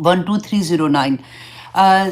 12309।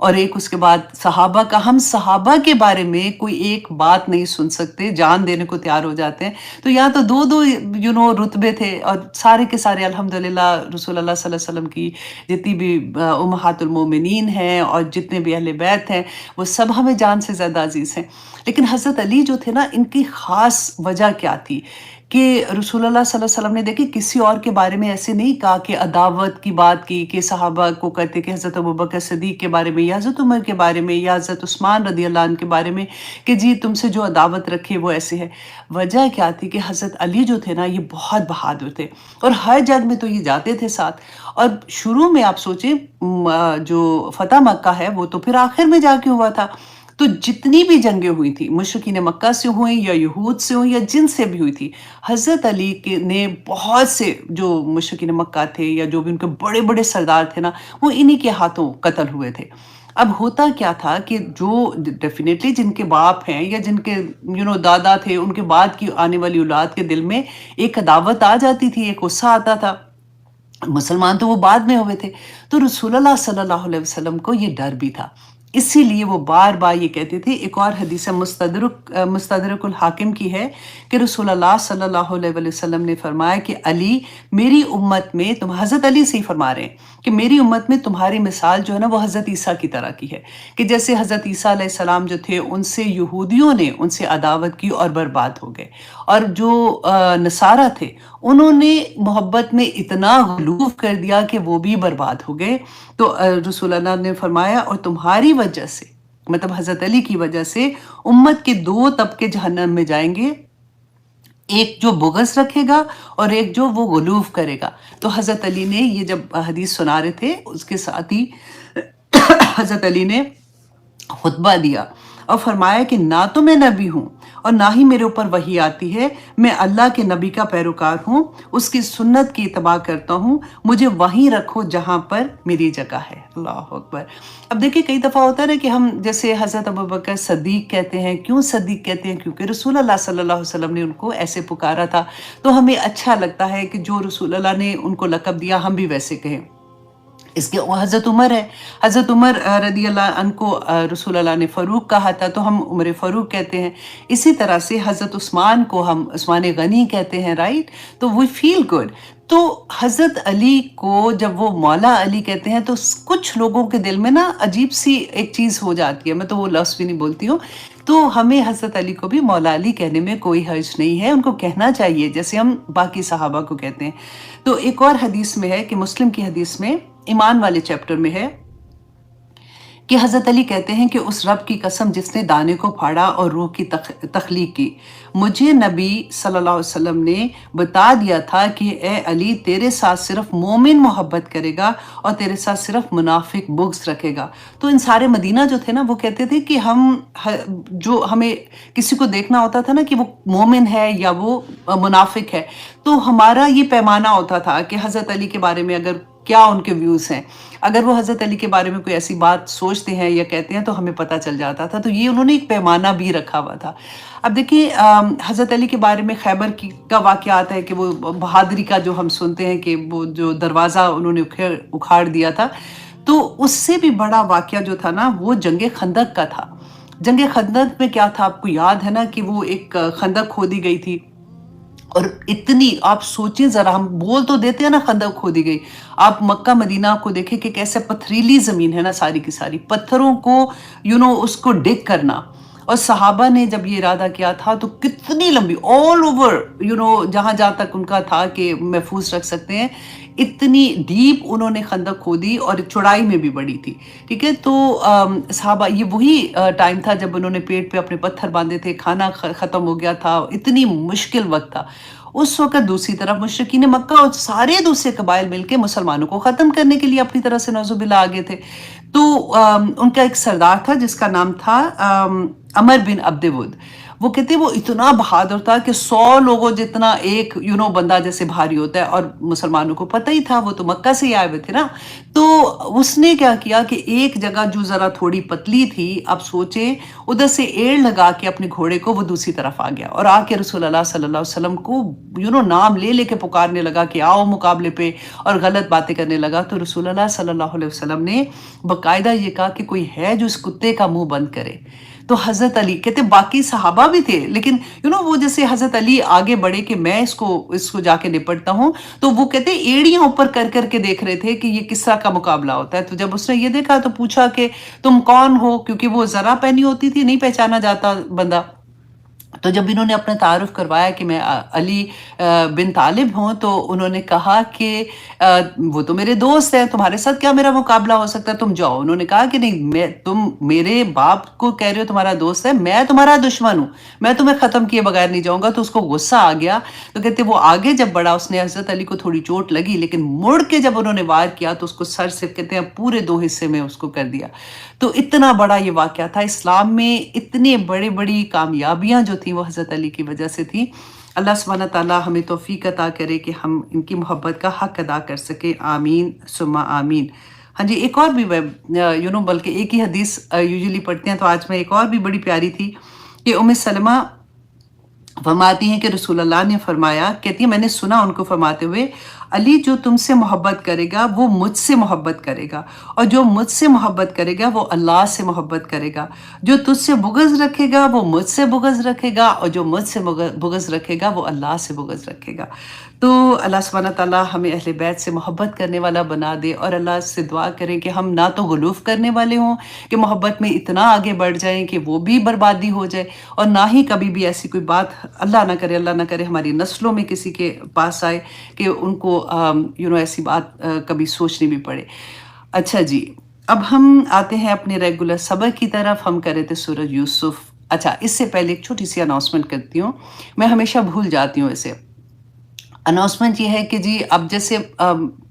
اور ایک اس کے بعد صحابہ کا، ہم صحابہ کے بارے میں کوئی ایک بات نہیں سن سکتے، جان دینے کو تیار ہو جاتے ہیں. تو یہاں تو دو دو رتبے تھے، اور سارے کے سارے الحمدللہ رسول اللہ صلی اللہ علیہ وسلم کی جتنی بھی امہات المومنین ہیں اور جتنے بھی اہل بیت ہیں، وہ سب ہمیں جان سے زیادہ عزیز ہیں. لیکن حضرت علی جو تھے نا، ان کی خاص وجہ کیا تھی کہ رسول اللہ صلی اللہ علیہ وسلم نے دیکھیں کسی اور کے بارے میں ایسے نہیں کہا کہ عداوت کی بات کی، کہ صحابہ کو کہتے کہ حضرت ابوبکر صدیق کے بارے میں یا حضرت عمر کے بارے میں یا حضرت عثمان رضی اللہ عنہ کے بارے میں کہ جی تم سے جو عداوت رکھے وہ ایسے ہے. وجہ کیا تھی کہ حضرت علی جو تھے نا، یہ بہت بہادر تھے، اور ہر جنگ میں تو یہ جاتے تھے ساتھ. اور شروع میں آپ سوچیں جو فتح مکہ ہے وہ تو پھر آخر میں جا کے ہوا تھا. تو جتنی بھی جنگیں ہوئی تھی، مشرکین مکہ سے ہوئیں یا یہود سے ہوئیں یا جن سے بھی ہوئی تھی، حضرت علی نے بہت سے جو مشرکین مکہ تھے یا جو بھی ان کے بڑے بڑے سردار تھے نا، وہ انہی کے ہاتھوں قتل ہوئے تھے. اب ہوتا کیا تھا کہ جو ڈیفینیٹلی جن کے باپ ہیں یا جن کے دادا تھے، ان کے بعد کی آنے والی اولاد کے دل میں ایک عداوت آ جاتی تھی، ایک غصہ آتا تھا. مسلمان تو وہ بعد میں ہوئے تھے. تو رسول اللہ صلی اللہ علیہ وسلم کو یہ ڈر بھی تھا، اسی لیے وہ بار بار یہ کہتے تھے. ایک اور حدیث مستدرک الحاکم کی ہے کہ رسول اللہ صلی اللہ علیہ وسلم نے فرمایا کہ علی میری امت میں، تم حضرت علی سے ہی فرما رہے ہیں کہ میری امت میں تمہاری مثال جو ہے نا وہ حضرت عیسیٰ کی طرح کی ہے، کہ جیسے حضرت عیسیٰ علیہ السلام جو تھے ان سے یہودیوں نے ان سے عداوت کی اور برباد ہو گئے، اور جو نصارہ تھے انہوں نے محبت میں اتنا غلوف کر دیا کہ وہ بھی برباد ہو گئے. تو رسول اللہ نے فرمایا اور تمہاری وجہ سے، مطلب حضرت علی کی وجہ سے، امت کے دو طبقے جہنم میں جائیں گے، ایک جو بغض رکھے گا اور ایک جو وہ غلوف کرے گا. تو حضرت علی نے یہ جب حدیث سنا رہے تھے، اس کے ساتھ ہی حضرت علی نے خطبہ دیا اور فرمایا کہ نہ تو میں نبی ہوں اور نہ ہی میرے اوپر وحی آتی ہے، میں اللہ کے نبی کا پیروکار ہوں، اس کی سنت کی اتباع کرتا ہوں، مجھے وہیں رکھو جہاں پر میری جگہ ہے. اللہ اکبر. اب دیکھیں کئی دفعہ ہوتا ہے نا کہ ہم جیسے حضرت ابوبکر صدیق کہتے ہیں. کیوں صدیق کہتے ہیں؟ کیونکہ رسول اللہ صلی اللہ علیہ وسلم نے ان کو ایسے پکارا تھا، تو ہمیں اچھا لگتا ہے کہ جو رسول اللہ نے ان کو لقب دیا ہم بھی ویسے کہیں. اس کے حضرت عمر ہے، حضرت عمر رضی اللہ عنہ کو رسول اللہ نے فاروق کہا تھا، تو ہم عمر فاروق کہتے ہیں. اسی طرح سے حضرت عثمان کو ہم عثمان غنی کہتے ہیں، رائٹ؟ تو وی فیل گڈ. تو حضرت علی کو جب وہ مولا علی کہتے ہیں تو کچھ لوگوں کے دل میں نا عجیب سی ایک چیز ہو جاتی ہے، میں تو وہ لفظ بھی نہیں بولتی ہوں. تو ہمیں حضرت علی کو بھی مولا علی کہنے میں کوئی حرج نہیں ہے، ان کو کہنا چاہیے جیسے ہم باقی صحابہ کو کہتے ہیں. تو ایک اور حدیث میں ہے کہ مسلم کی حدیث میں ایمان والے چیپٹر میں ہے کہ حضرت علی کہتے ہیں کہ اس رب کی قسم جس نے دانے کو پھاڑا اور روح کی تخلیق کی، مجھے نبی صلی اللہ علیہ وسلم نے بتا دیا تھا کہ اے علی تیرے ساتھ صرف مومن محبت کرے گا اور تیرے ساتھ صرف منافق بغض رکھے گا. تو ان سارے مدینہ جو تھے نا وہ کہتے تھے کہ جو ہمیں کسی کو دیکھنا ہوتا تھا نا کہ وہ مومن ہے یا وہ منافق ہے، تو ہمارا یہ پیمانہ ہوتا تھا کہ حضرت علی کے بارے میں اگر کیا ان کے ویوز ہیں، اگر وہ حضرت علی کے بارے میں کوئی ایسی بات سوچتے ہیں یا کہتے ہیں تو ہمیں پتہ چل جاتا تھا. تو یہ انہوں نے ایک پیمانہ بھی رکھا ہوا تھا. اب دیکھیے حضرت علی کے بارے میں خیبر کا واقعہ آتا ہے کہ وہ بہادری کا جو ہم سنتے ہیں کہ وہ جو دروازہ انہوں نے اکھاڑ دیا تھا. تو اس سے بھی بڑا واقعہ جو تھا نا وہ جنگ خندق کا تھا. جنگ خندق میں کیا تھا آپ کو یاد ہے نا کہ وہ ایک خندق کھودی گئی تھی، اور اتنی آپ سوچیں ذرا، ہم بول تو دیتے ہیں نا خندق کھودی گئی، آپ مکہ مدینہ کو دیکھیں کہ کیسے پتھریلی زمین ہے نا، ساری کی ساری پتھروں کو اس کو ڈگ کرنا. اور صحابہ نے جب یہ ارادہ کیا تھا تو کتنی لمبی آل اوور جہاں تک ان کا تھا کہ محفوظ رکھ سکتے ہیں، اتنی ڈیپ انہوں نے خندق کھودی اور چوڑائی میں بھی بڑی تھی. ٹھیک ہے، تو صحابہ یہ وہی ٹائم تھا جب انہوں نے پیٹ پہ اپنے پتھر باندھے تھے، کھانا ختم ہو گیا تھا، اتنی مشکل وقت تھا. اس وقت دوسری طرف مشرکین مکہ اور سارے دوسرے قبائل مل کے مسلمانوں کو ختم کرنے کے لیے اپنی طرح سے نعوذ باللہ آگے تھے. تو ان کا ایک سردار تھا جس کا نام تھا عمر بن عبد ود. وہ کہتے ہیں وہ اتنا بہادر تھا کہ 100 لوگوں جتنا ایک بندہ جیسے بھاری ہوتا ہے، اور مسلمانوں کو پتہ ہی تھا، وہ تو مکہ سے ہی آئے ہوئے تھے نا۔ تو اس نے کیا کیا کہ ایک جگہ جو ذرا تھوڑی پتلی تھی، اب سوچے ادھر سے ایڑ لگا کے اپنے گھوڑے کو وہ دوسری طرف آ گیا، اور آ کے رسول اللہ صلی اللہ علیہ وسلم کو نام لے لے کے پکارنے لگا کہ آؤ مقابلے پہ، اور غلط باتیں کرنے لگا۔ تو رسول اللہ صلی اللہ علیہ وسلم نے باقاعدہ یہ کہا کہ کوئی ہے جو اس کتے کا منہ بند کرے۔ تو حضرت علی کہتے باقی صحابہ بھی تھے، لیکن وہ جیسے حضرت علی آگے بڑھے کہ میں اس کو جا کے نپٹتا ہوں، تو وہ کہتے ایڑیاں اوپر کر کر کے دیکھ رہے تھے کہ یہ کس طرح کا مقابلہ ہوتا ہے۔ تو جب اس نے یہ دیکھا تو پوچھا کہ تم کون ہو، کیونکہ وہ ذرا پہنی ہوتی تھی، نہیں پہچانا جاتا بندہ۔ تو جب انہوں نے اپنا تعارف کروایا کہ میں علی بن طالب ہوں، تو انہوں نے کہا کہ وہ تو میرے دوست ہیں، تمہارے ساتھ کیا میرا مقابلہ ہو سکتا ہے، تم جاؤ۔ انہوں نے کہا کہ نہیں، تم میرے باپ کو کہہ رہے ہو تمہارا دوست ہے، میں تمہارا دشمن ہوں، میں تمہیں ختم کیے بغیر نہیں جاؤں گا۔ تو اس کو غصہ آ گیا، تو کہتے وہ آگے جب بڑھا، اس نے حضرت علی کو تھوڑی چوٹ لگی، لیکن مڑ کے جب انہوں نے وار کیا تو اس کو سر سے کہتے ہیں پورے 2 حصے میں اس کو کر دیا۔ تو اتنا بڑا یہ واقعہ تھا اسلام میں، اتنے بڑی کامیابیاں جو تھیں وہ حضرت علی کی وجہ سے تھیں۔ اللہ سبحانہ تعالیٰ ہمیں توفیق عطا کرے کہ ہم ان کی محبت کا حق ادا کر سکیں، آمین ثم آمین۔ ہاں جی، ایک اور بھی بلکہ ایک ہی حدیث یوزلی پڑھتے ہیں، تو آج میں ایک اور بھی بڑی پیاری تھی کہ ام سلمہ فرماتی ہیں کہ رسول اللہ نے فرمایا، کہتی ہے میں نے سنا ان کو فرماتے ہوئے، علی جو تم سے محبت کرے گا وہ مجھ سے محبت کرے گا، اور جو مجھ سے محبت کرے گا وہ اللہ سے محبت کرے گا، جو تجھ سے بغض رکھے گا وہ مجھ سے بغض رکھے گا، اور جو مجھ سے بغض رکھے گا وہ اللہ سے بغض رکھے گا۔ تو اللہ سبحانہ تعالیٰ ہمیں اہل بیت سے محبت کرنے والا بنا دے، اور اللہ سے دعا کریں کہ ہم نہ تو غلوف کرنے والے ہوں کہ محبت میں اتنا آگے بڑھ جائیں کہ وہ بھی بربادی ہو جائے، اور نہ ہی کبھی بھی ایسی کوئی بات اللہ نہ کرے ہماری نسلوں میں کسی کے پاس آئے کہ ان کو ایسی بات کبھی سوچنی بھی پڑے۔ اچھا جی، اب ہم آتے ہیں اپنے ریگولر سبق کی طرف۔ ہم کر رہے تھے سورہ یوسف۔ اچھا، اس سے پہلے ایک چھوٹی سی اناؤنسمنٹ کرتی ہوں، میں ہمیشہ بھول جاتی ہوں اسے۔ اناؤنسمنٹ یہ ہے کہ جی اب جیسے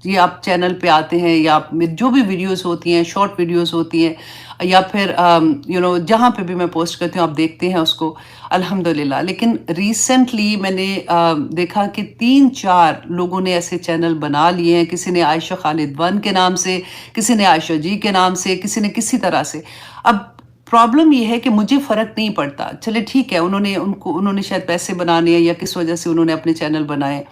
یہ آپ چینل پہ آتے ہیں، یا جو بھی ویڈیوز ہوتی ہیں، شارٹ ویڈیوز ہوتی ہیں، یا پھر جہاں پہ بھی میں پوسٹ کرتی ہوں آپ دیکھتے ہیں اس کو، الحمدللہ۔ لیکن ریسنٹلی میں نے دیکھا کہ 3-4 لوگوں نے ایسے چینل بنا لیے ہیں، کسی نے عائشہ خالد 1 کے نام سے، کسی نے عائشہ جی کے نام سے، کسی نے کسی طرح سے۔ اب پرابلم یہ ہے کہ مجھے فرق نہیں پڑتا، چلے ٹھیک ہے، انہوں نے شاید پیسے بنانے ہیں یا کس وجہ سے انہوں نے اپنے چینل بنائے،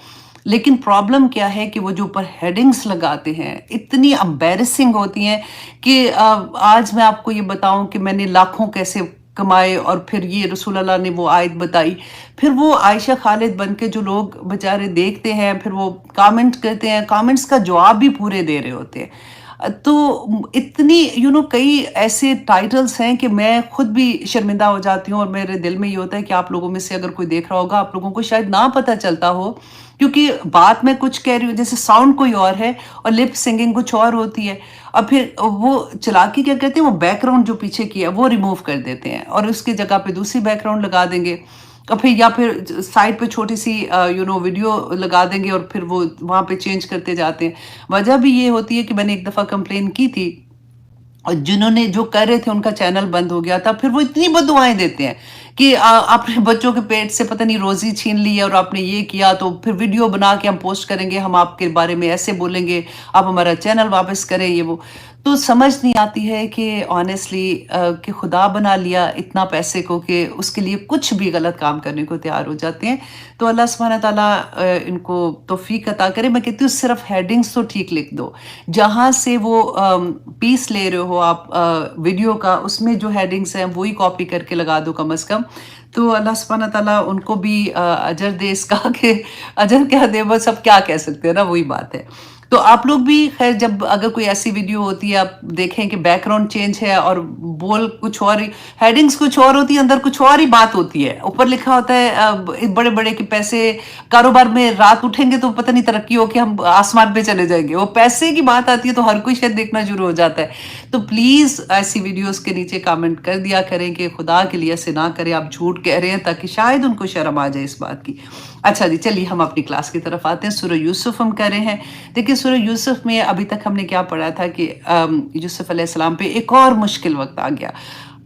لیکن پرابلم کیا ہے کہ وہ جو اوپر ہیڈنگز لگاتے ہیں اتنی امبیرسنگ ہوتی ہیں کہ آج میں آپ کو یہ بتاؤں کہ میں نے لاکھوں کیسے کمائے، اور پھر یہ رسول اللہ نے وہ آیت بتائی، پھر وہ عائشہ خالد بن کے جو لوگ بیچارے دیکھتے ہیں، پھر وہ کامنٹ کرتے ہیں، کامنٹس کا جواب بھی پورے دے رہے ہوتے ہیں۔ تو اتنی کئی ایسے ٹائٹلز ہیں کہ میں خود بھی شرمندہ ہو جاتی ہوں، اور میرے دل میں یہ ہوتا ہے کہ آپ لوگوں میں سے اگر کوئی دیکھ رہا ہوگا، آپ لوگوں کو شاید نہ پتہ چلتا ہو، کیونکہ بات میں کچھ کہہ رہی ہوں، جیسے ساؤنڈ کوئی اور ہے اور لپ سنگنگ کچھ اور ہوتی ہے، اور پھر وہ چلاکی کیا کہتے ہیں، وہ بیک گراؤنڈ جو پیچھے کی ہے وہ ریموو کر دیتے ہیں، اور اس کی جگہ پہ دوسری بیک گراؤنڈ لگا دیں گے، اور پھر یا پھر سائڈ پہ چھوٹی سی ویڈیو لگا دیں گے، اور پھر وہ وہاں پہ چینج کرتے جاتے ہیں۔ وجہ بھی یہ ہوتی ہے کہ میں نے ایک دفعہ کمپلین کی تھی، اور جنہوں نے جو کر رہے تھے ان کا چینل بند ہو گیا تھا، پھر وہ اتنی بددعائیں دیتے ہیں کہ آپ نے بچوں کے پیٹ سے پتہ نہیں روزی چھین لی ہے، اور آپ نے یہ کیا، تو پھر ویڈیو بنا کے ہم پوسٹ کریں گے، ہم آپ کے بارے میں ایسے بولیں گے، آپ ہمارا چینل واپس کریں، یہ وہ۔ تو سمجھ نہیں آتی ہے کہ آنیسٹلی کہ خدا بنا لیا اتنا پیسے کو کہ اس کے لیے کچھ بھی غلط کام کرنے کو تیار ہو جاتے ہیں۔ تو اللہ سبحانہ تعالیٰ ان کو توفیق عطا کرے۔ میں کہتی ہوں صرف ہیڈنگز تو ٹھیک لکھ دو، جہاں سے وہ پیس لے رہے ہو آپ ویڈیو کا، اس میں جو ہیڈنگز ہیں وہی کاپی کر کے لگا دو کم از کم۔ تو اللہ سبحانہ تعالیٰ ان کو بھی اجر دے اس کا، کہ اجر کیا دے، وہ سب کیا کہہ سکتے ہیں نا، وہی بات ہے۔ تو آپ لوگ بھی خیر جب اگر کوئی ایسی ویڈیو ہوتی ہے، آپ دیکھیں کہ بیک گراؤنڈ چینج ہے اور بول کچھ اور ہی، ہیڈنگز کچھ اور ہوتی ہے، اندر کچھ اور ہی بات ہوتی ہے، اوپر لکھا ہوتا ہے بڑے بڑے کہ پیسے کاروبار میں رات اٹھیں گے تو پتہ نہیں ترقی ہو کہ ہم آسمان پہ چلے جائیں گے، وہ پیسے کی بات آتی ہے تو ہر کوئی شاید دیکھنا شروع ہو جاتا ہے۔ تو پلیز ایسی ویڈیوز کے نیچے کامنٹ کر دیا کریں کہ خدا کے لیے ایسے نہ کریں، آپ جھوٹ کہہ رہے ہیں، تاکہ شاید ان کو شرم آ جائے اس بات کی۔ اچھا جی، چلیے ہم اپنی کلاس کی طرف آتے ہیں۔ سورہ یوسف ہم کر رہے ہیں۔ دیکھیں سورہ یوسف میں ابھی تک ہم نے کیا پڑھا تھا کہ یوسف علیہ السلام پہ ایک اور مشکل وقت آ گیا۔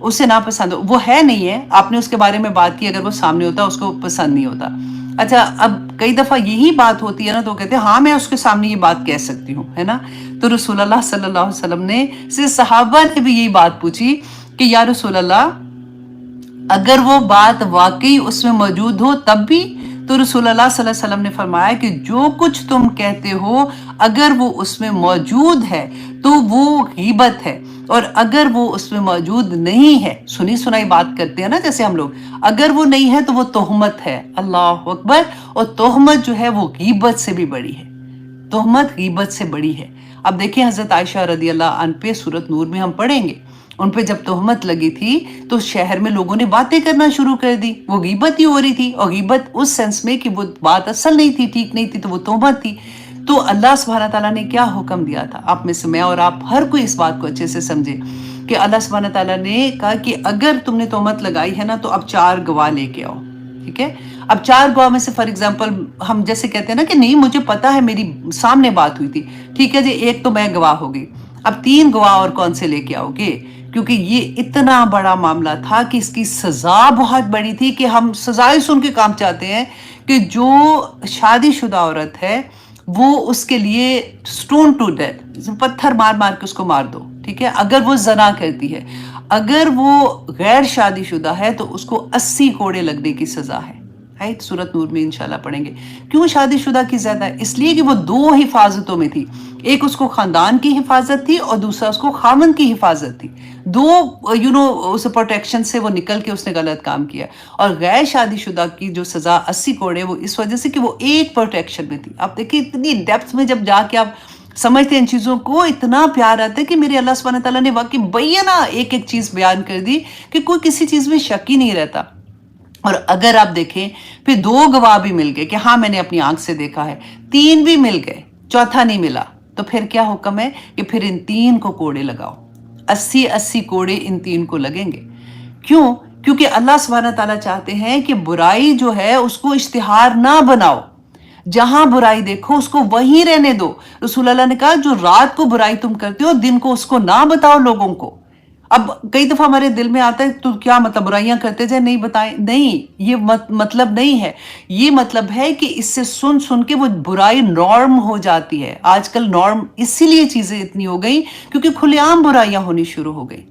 اسے ناپسند ہو، وہ ہے نہیں ہے، آپ نے اس کے بارے میں بات کی، اگر وہ سامنے ہوتا اس کو پسند نہیں ہوتا. اچھا اب کئی دفعہ یہی بات ہوتی ہے نا، تو وہ کہتے ہیں ہاں میں اس کے سامنے یہ بات کہہ سکتی ہوں، ہے نا. تو رسول اللہ صلی اللہ علیہ وسلم نے صحابہ نے بھی یہی بات پوچھی کہ یا رسول اللہ اگر وہ بات واقعی اس میں موجود ہو تب بھی؟ تو رسول اللہ صلی اللہ علیہ وسلم نے فرمایا کہ جو کچھ تم کہتے ہو اگر وہ اس میں موجود ہے تو وہ غیبت ہے، اور اگر وہ اس میں موجود نہیں ہے، سنی سنائی بات کرتے ہیں نا جیسے ہم لوگ، اگر وہ نہیں ہے تو وہ تہمت ہے. اللہ اکبر. اور تہمت جو ہے وہ غیبت سے بھی بڑی ہے، تہمت غیبت سے بڑی ہے. اب دیکھیں حضرت عائشہ رضی اللہ عنہ پہ سورۃ نور میں ہم پڑھیں گے، ان پہ جب تہمت لگی تھی تو شہر میں لوگوں نے باتیں کرنا شروع کر دی، وہ غیبت ہی ہو رہی تھی، اور غیبت اس سینس میں کہ وہ بات اصل نہیں تھی، ٹھیک نہیں تھی، تو وہ تہمت تھی. تو اللہ سبحانہ تعالیٰ نے کیا حکم دیا تھا، آپ میں سے میں اور آپ ہر کوئی اس بات کو اچھے سے سمجھے کہ اللہ سبحانہ تعالیٰ نے کہا کہ اگر تم نے تہمت لگائی ہے نا تو اب 4 گواہ لے کے آؤ. ٹھیک ہے، اب 4 گواہ میں سے فار ایگزامپل ہم جیسے کہتے ہیں نا کہ نہیں مجھے پتا ہے میری سامنے بات ہوئی تھی، ٹھیک ہے جی، ایک تو میں گواہ ہو گئی، اب 3 گواہ اور کون سے لے کے آؤ گے؟ کیونکہ یہ اتنا بڑا معاملہ تھا کہ اس کی سزا بہت بڑی تھی کہ ہم سزائے سن کے کام چاہتے ہیں کہ جو شادی شدہ عورت ہے وہ اس کے لیے سٹون ٹو ڈیتھ، پتھر مار مار کے اس کو مار دو. ٹھیک ہے، اگر وہ زنا کرتی ہے، اگر وہ غیر شادی شدہ ہے تو اس کو 80 کوڑے لگنے کی سزا ہے. رائٹ، سورۃ نور میں انشاءاللہ پڑھیں گے. کیوں شادی شدہ کی زیادہ ہے؟ اس لیے کہ وہ 2 حفاظتوں میں تھی، ایک اس کو خاندان کی حفاظت تھی اور دوسرا اس کو خامن کی حفاظت تھی. 2 اس پروٹیکشن سے وہ نکل کے اس نے غلط کام کیا. اور غیر شادی شدہ کی جو سزا 80 کوڑے وہ اس وجہ سے کہ وہ ایک پروٹیکشن میں تھی. آپ دیکھیں اتنی ڈیپتھ میں جب جا کے آپ سمجھتے ہیں ان چیزوں کو، اتنا پیار آتا ہے کہ میرے اللہ سبحانہ تعالیٰ نے واقعی بینہ ایک ایک چیز بیان کر دی کہ کوئی کسی چیز میں شک ہی نہیں رہتا. اور اگر آپ دیکھیں پھر 2 گواہ بھی مل گئے کہ ہاں میں نے اپنی آنکھ سے دیکھا ہے، 3 بھی مل گئے، چوتھا نہیں ملا، تو پھر کیا حکم ہے کہ پھر ان 3 کو کوڑے لگاؤ. 80 کوڑے ان 3 کو لگیں گے. کیوں؟ کیونکہ اللہ سبحانہ تعالیٰ چاہتے ہیں کہ برائی جو ہے اس کو اشتہار نہ بناؤ، جہاں برائی دیکھو اس کو وہیں رہنے دو. رسول اللہ نے کہا جو رات کو برائی تم کرتے ہو دن کو اس کو نہ بتاؤ لوگوں کو. اب کئی دفعہ ہمارے دل میں آتا ہے تو کیا مطلب برائیاں کرتے جائیں نہیں بتائیں؟ نہیں، یہ مطلب نہیں ہے. یہ مطلب ہے کہ اس سے سن سن کے وہ برائی نارم ہو جاتی ہے. آج کل نارم اسی لیے چیزیں اتنی ہو گئی کیونکہ کھلے عام برائیاں ہونی شروع ہو گئی.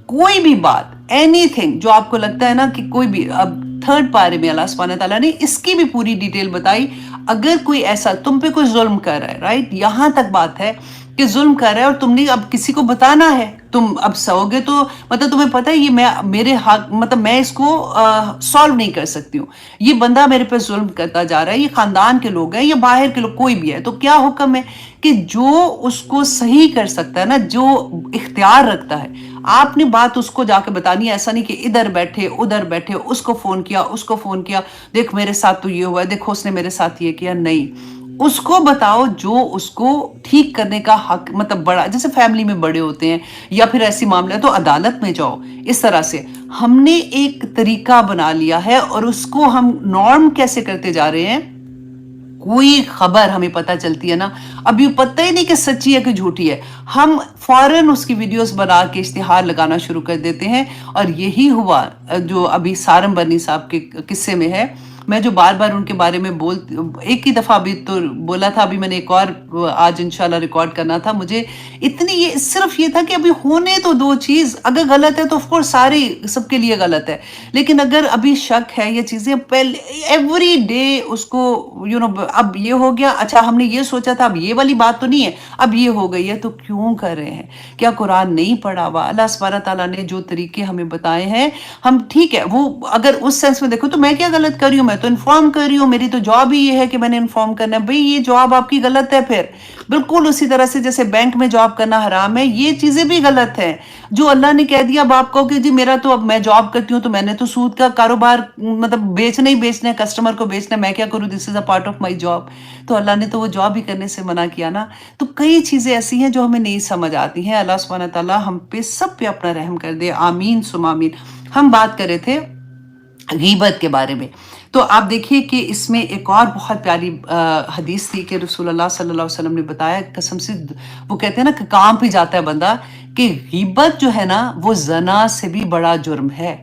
کوئی بھی بات، اینی تھنگ جو آپ کو لگتا ہے نا کہ کوئی بھی، اب 3rd پارے میں اللہ سبحانہ تعالیٰ نے اس کی بھی پوری ڈیٹیل بتائی. اگر کوئی ایسا تم پہ کوئی ظلم کر رہا ہے، رائٹ، یہاں تک بات ہے کہ ظلم کر رہا ہے اور تم نے اب کسی کو بتانا ہے، تم اب سو گے تو مطلب تمہیں پتہ ہے یہ میرے حق، مطلب میں اس کو سالو نہیں کر سکتی ہوں، یہ بندہ میرے پہ ظلم کرتا جا رہا ہے، یہ خاندان کے لوگ ہیں یا باہر کے لوگ کوئی بھی ہے، تو کیا حکم ہے کہ جو اس کو صحیح کر سکتا ہے نا، جو اختیار رکھتا ہے، آپ نے بات اس کو جا کے بتانی ہے. ایسا نہیں کہ ادھر بیٹھے ادھر بیٹھے اس کو فون کیا اس کو فون کیا، دیکھ میرے ساتھ تو یہ ہوا ہے، دیکھو اس نے میرے ساتھ یہ کیا. نہیں، اس کو بتاؤ جو اس کو ٹھیک کرنے کا حق، مطلب بڑا، جیسے فیملی میں بڑے ہوتے ہیں یا پھر ایسی معاملہ تو عدالت میں جاؤ. اس طرح سے ہم نے ایک طریقہ بنا لیا ہے اور اس کو ہم نارم کیسے کرتے جا رہے ہیں. کوئی خبر ہمیں پتہ چلتی ہے نا، اب یہ پتہ ہی نہیں کہ سچی ہے کہ جھوٹی ہے، ہم فوراً اس کی ویڈیوز بنا کے اشتہار لگانا شروع کر دیتے ہیں. اور یہی ہوا جو ابھی سارم برنی صاحب کے قصے میں ہے. میں جو بار بار ان کے بارے میں ایک ہی دفعہ ابھی تو بولا تھا، ابھی میں نے ایک اور آج انشاءاللہ ریکارڈ کرنا تھا. مجھے اتنی یہ صرف یہ تھا کہ ابھی ہونے تو 2 چیز، اگر غلط ہے تو آف کورس سارے سب کے لیے غلط ہے، لیکن اگر ابھی شک ہے یہ چیزیں پہلے ایوری ڈے اس کو اب یہ ہو گیا، اچھا ہم نے یہ سوچا تھا اب یہ والی بات تو نہیں ہے، اب یہ ہو گئی ہے، تو کیوں کر رہے ہیں؟ کیا قرآن نہیں پڑھا ہوا؟ اللہ سبحانہ تعالیٰ نے جو طریقے ہمیں بتائے ہیں، ہم ٹھیک ہے وہ اگر اس سینس میں دیکھو تو میں کیا غلط کر رہی ہوں؟ میں تو انفارم کر رہی ہوں، میری تو جاب ہی یہ ہے کہ میں نے انفارم کرنا ہے. بھئی یہ جاب آپ کی غلط ہے. پھر بالکل اسی طرح سے جیسے بینک میں جاب کرنا حرام ہے، یہ چیزیں بھی غلط ہیں. جو اللہ نے کہہ دیا اب آپ کو کہ جی میرا تو اب میں جاب کرتی ہوں تو میں نے تو سود کا کاروبار مطلب بیچنا ہی بیچنا ہے، کسٹمر کو بیچنا ہے، میں کیا کروں، this is a part of my job. تو اللہ نے تو وہ جاب ہی کرنے سے منع کیا نا. تو کئی چیزیں ایسی ہیں جو ہمیں نہیں سمجھ آتی ہیں. اللہ سبحانہ تعالیٰ ہم پہ سب پہ اپنا رحم کر دے. آمین ثم آمین. ہم بات کر رہے تھے غیبت کے بارے میں۔ تو آپ دیکھیے کہ اس میں ایک اور بہت پیاری حدیث تھی کہ رسول اللہ صلی اللہ علیہ وسلم نے بتایا، قسم سے وہ کہتے ہیں نا کہ کام پہ جاتا ہے بندہ، کہ غیبت جو ہے نا وہ زنا سے بھی بڑا جرم ہے۔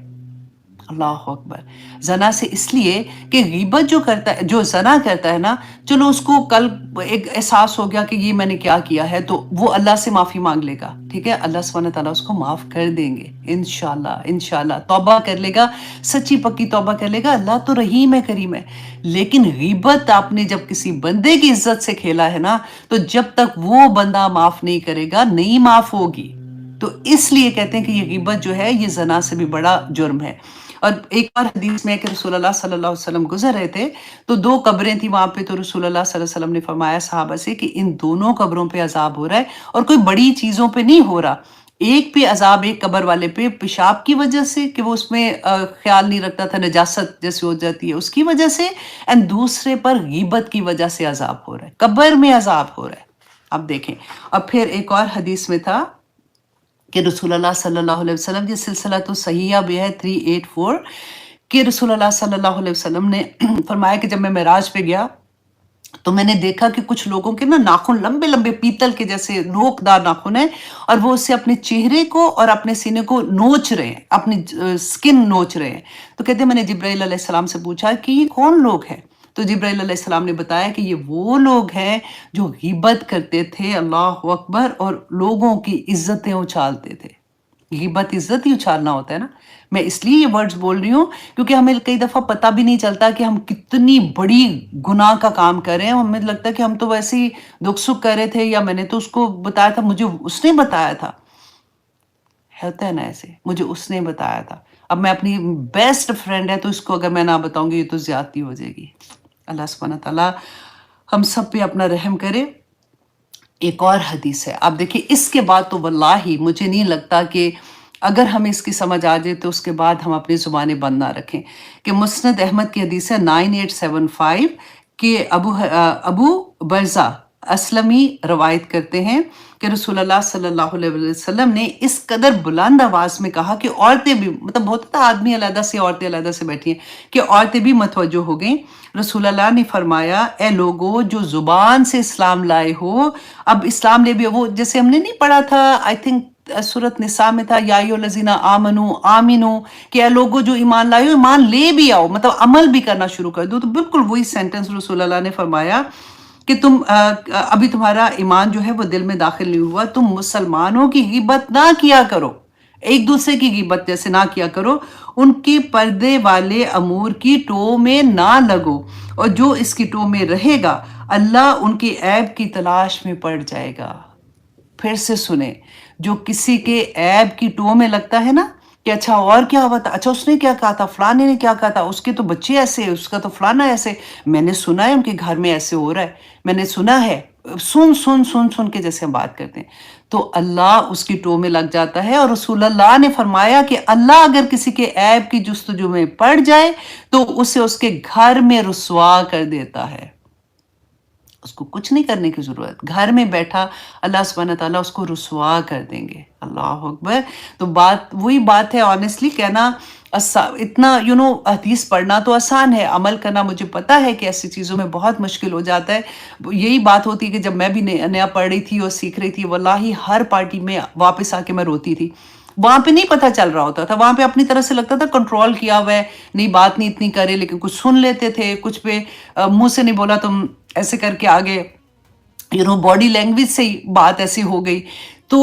اللہ اکبر۔ زنا سے اس لیے کہ غیبت جو کرتا ہے، جو زنا کرتا ہے نا، چلو اس کو کل ایک احساس ہو گیا کہ یہ میں نے کیا کیا ہے، تو وہ اللہ سے معافی مانگ لے گا، ٹھیک ہے، اللہ سبحانہ تعالیٰ اس کو معاف کر دیں گے انشاءاللہ، انشاءاللہ توبہ کر لے گا، سچی پکی توبہ کر لے گا، اللہ تو رحیم ہے، کریم ہے۔ لیکن غیبت آپ نے جب کسی بندے کی عزت سے کھیلا ہے نا، تو جب تک وہ بندہ معاف نہیں کرے گا نہیں معاف ہوگی۔ تو اس لیے کہتے ہیں کہ یہ غیبت جو ہے یہ زنا سے بھی بڑا جرم ہے۔ اور ایک اور حدیث میں کہ رسول اللہ صلی اللہ علیہ وسلم گزر رہے تھے، تو دو قبریں تھیں وہاں پہ، تو رسول اللہ صلی اللہ علیہ وسلم نے فرمایا صحابہ سے کہ ان دونوں قبروں پہ عذاب ہو رہا ہے، اور کوئی بڑی چیزوں پہ نہیں ہو رہا۔ ایک پہ عذاب، ایک قبر والے پہ پیشاب کی وجہ سے کہ وہ اس میں خیال نہیں رکھتا تھا، نجاست جیسی ہو جاتی ہے اس کی وجہ سے، اور دوسرے پر غیبت کی وجہ سے عذاب ہو رہا ہے، قبر میں عذاب ہو رہا ہے۔ اب دیکھیں، اور پھر ایک اور حدیث میں تھا کہ رسول اللہ صلی اللہ علیہ وسلم، یہ سلسلہ تو صحیحہ بھی ہے 384، کہ رسول اللہ صلی اللہ علیہ وسلم نے فرمایا کہ جب میں معراج پہ گیا تو میں نے دیکھا کہ کچھ لوگوں کے نا ناخن لمبے لمبے پیتل کے جیسے نوک دار ناخن ہیں، اور وہ اسے اپنے چہرے کو اور اپنے سینے کو نوچ رہے ہیں، اپنی سکن نوچ رہے ہیں۔ تو کہتے ہیں میں نے جبرائیل علیہ السلام سے پوچھا کہ یہ کون لوگ ہیں؟ تو جبرائیل علیہ السلام نے بتایا کہ یہ وہ لوگ ہیں جو غیبت کرتے تھے، اللہ اکبر، اور لوگوں کی عزتیں اچھالتے تھے۔ غیبت عزت ہی اچھالنا ہوتا ہے نا۔ میں اس لیے یہ ورڈز بول رہی ہوں کیونکہ ہمیں کئی دفعہ پتہ بھی نہیں چلتا کہ ہم کتنی بڑی گناہ کا کام کر رہے ہیں، ہمیں لگتا ہے کہ ہم تو ویسے ہی دکھ سکھ کر رہے تھے، یا میں نے تو اس کو بتایا تھا، مجھے اس نے بتایا تھا، ہوتا ہے نا ایسے، مجھے اس نے بتایا تھا۔ اب میں اپنی بیسٹ فرینڈ ہے تو اس کو اگر میں نہ بتاؤں گی یہ تو زیادتی ہو جائے گی۔ اللہ سبحانہ تعالیٰ ہم سب پہ اپنا رحم کرے۔ ایک اور حدیث ہے، آپ دیکھیں، اس کے بعد تو واللہ مجھے نہیں لگتا کہ اگر ہمیں اس کی سمجھ آ جائے تو اس کے بعد ہم اپنی زبانیں بند نہ رکھیں، کہ مسند احمد کی حدیث ہے 9875، کہ ابو برزہ اسلمی روایت کرتے ہیں کہ رسول اللہ صلی اللہ علیہ وسلم نے اس قدر بلند آواز میں کہا کہ عورتیں بھی، مطلب ہوتا تھا آدمی علیحدہ سے عورتیں علیحدہ سے بیٹھی ہیں، کہ عورتیں بھی متوجہ ہو گئیں۔ رسول اللہ نے فرمایا، اے لوگو جو زبان سے اسلام لائے ہو، اب اسلام لے بھی، وہ جیسے ہم نے نہیں پڑھا تھا، آئی تھنک سورۃ نساء میں تھا، یا ایھا الذین آمنو آمنو، کہ اے لوگو جو ایمان لائے ہو ایمان لے بھی آؤ، مطلب عمل بھی کرنا شروع کر دو۔ تو بالکل وہی سینٹنس رسول اللہ نے فرمایا کہ تم ابھی تمہارا ایمان جو ہے وہ دل میں داخل نہیں ہوا، تم مسلمانوں کی غیبت نہ کیا کرو، ایک دوسرے کی غیبت جیسے نہ کیا کرو، ان کی پردے والے امور کی ٹو میں نہ لگو، اور جو اس کی ٹو میں رہے گا اللہ ان کی عیب کی تلاش میں پڑ جائے گا۔ پھر سے سنیں، جو کسی کے عیب کی ٹو میں لگتا ہے نا کہ اچھا اور کیا ہوا تھا، اچھا اس نے کیا کہا تھا، فلانے نے کیا کہا تھا، اس کے تو بچے ایسے، اس کا تو فلانا ایسے، میں نے سنا ہے ان کے گھر میں ایسے ہو رہا ہے، میں نے سنا ہے، سن سن سن سن کے جیسے ہم بات کرتے ہیں، تو اللہ اس کی ٹو میں لگ جاتا ہے۔ اور رسول اللہ نے فرمایا کہ اللہ اگر کسی کے عیب کی جستجو میں پڑ جائے تو اسے اس کے گھر میں رسوا کر دیتا ہے، اس کو کچھ نہیں کرنے کی ضرورت، گھر میں بیٹھا اللہ سبحانہ تعالیٰ اس کو رسوا کر دیں گے۔ اللہ اکبر۔ تو بات وہی بات ہے، آنیسٹلی کہنا اتنا حدیث پڑھنا تو آسان ہے، عمل کرنا مجھے پتا ہے کہ ایسی چیزوں میں بہت مشکل ہو جاتا ہے۔ یہی بات ہوتی ہے کہ جب میں بھی نیا پڑھ رہی تھی اور سیکھ رہی تھی، واللہ ہر پارٹی میں واپس آ کے میں روتی تھی، وہاں پہ نہیں پتہ چل رہا ہوتا تھا، وہاں پہ اپنی طرح سے لگتا تھا کنٹرول کیا ہوا ہے، نہیں بات نہیں اتنی کرے، لیکن کچھ سن لیتے تھے، کچھ پہ منہ سے نہیں بولا تم ایسے کر کے آگے باڈی لینگویج سے ہی بات ایسی ہو گئی، تو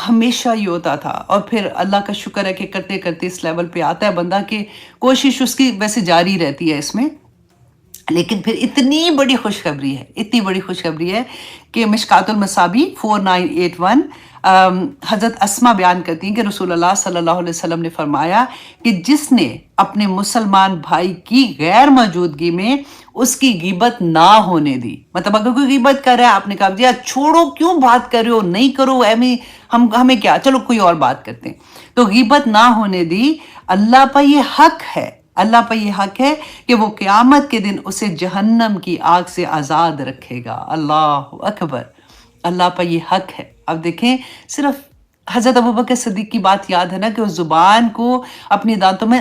ہمیشہ یہ ہوتا تھا۔ اور پھر اللہ کا شکر ہے کہ کرتے کرتے اس لیول پہ آتا ہے بندہ کہ کوشش اس کی ویسے جاری رہتی ہے اس میں۔ لیکن پھر اتنی بڑی خوشخبری ہے، اتنی بڑی خوشخبری ہے کہ مشکات المصابی 4981 حضرت اسما بیان کرتی ہیں کہ رسول اللہ صلی اللہ علیہ وسلم نے فرمایا کہ جس نے اپنے مسلمان بھائی کی غیر موجودگی میں اس کی غیبت نہ ہونے دی، مطلب اگر کوئی غیبت کر رہا ہے، آپ نے کہا جی چھوڑو، کیوں بات کر رہے ہو، نہیں کرو، ہمیں کیا، چلو کوئی اور بات کرتے ہیں، تو غیبت نہ ہونے دی، اللہ پر یہ حق ہے، اللہ پر یہ حق ہے کہ وہ قیامت کے دن اسے جہنم کی آگ سے آزاد رکھے گا۔ اللہ اکبر، اللہ پر یہ حق ہے۔ اب دیکھیں، صرف حضرت ابوبکر صدیق کی بات یاد ہے نا کہ اس زبان کو اپنی دانتوں میں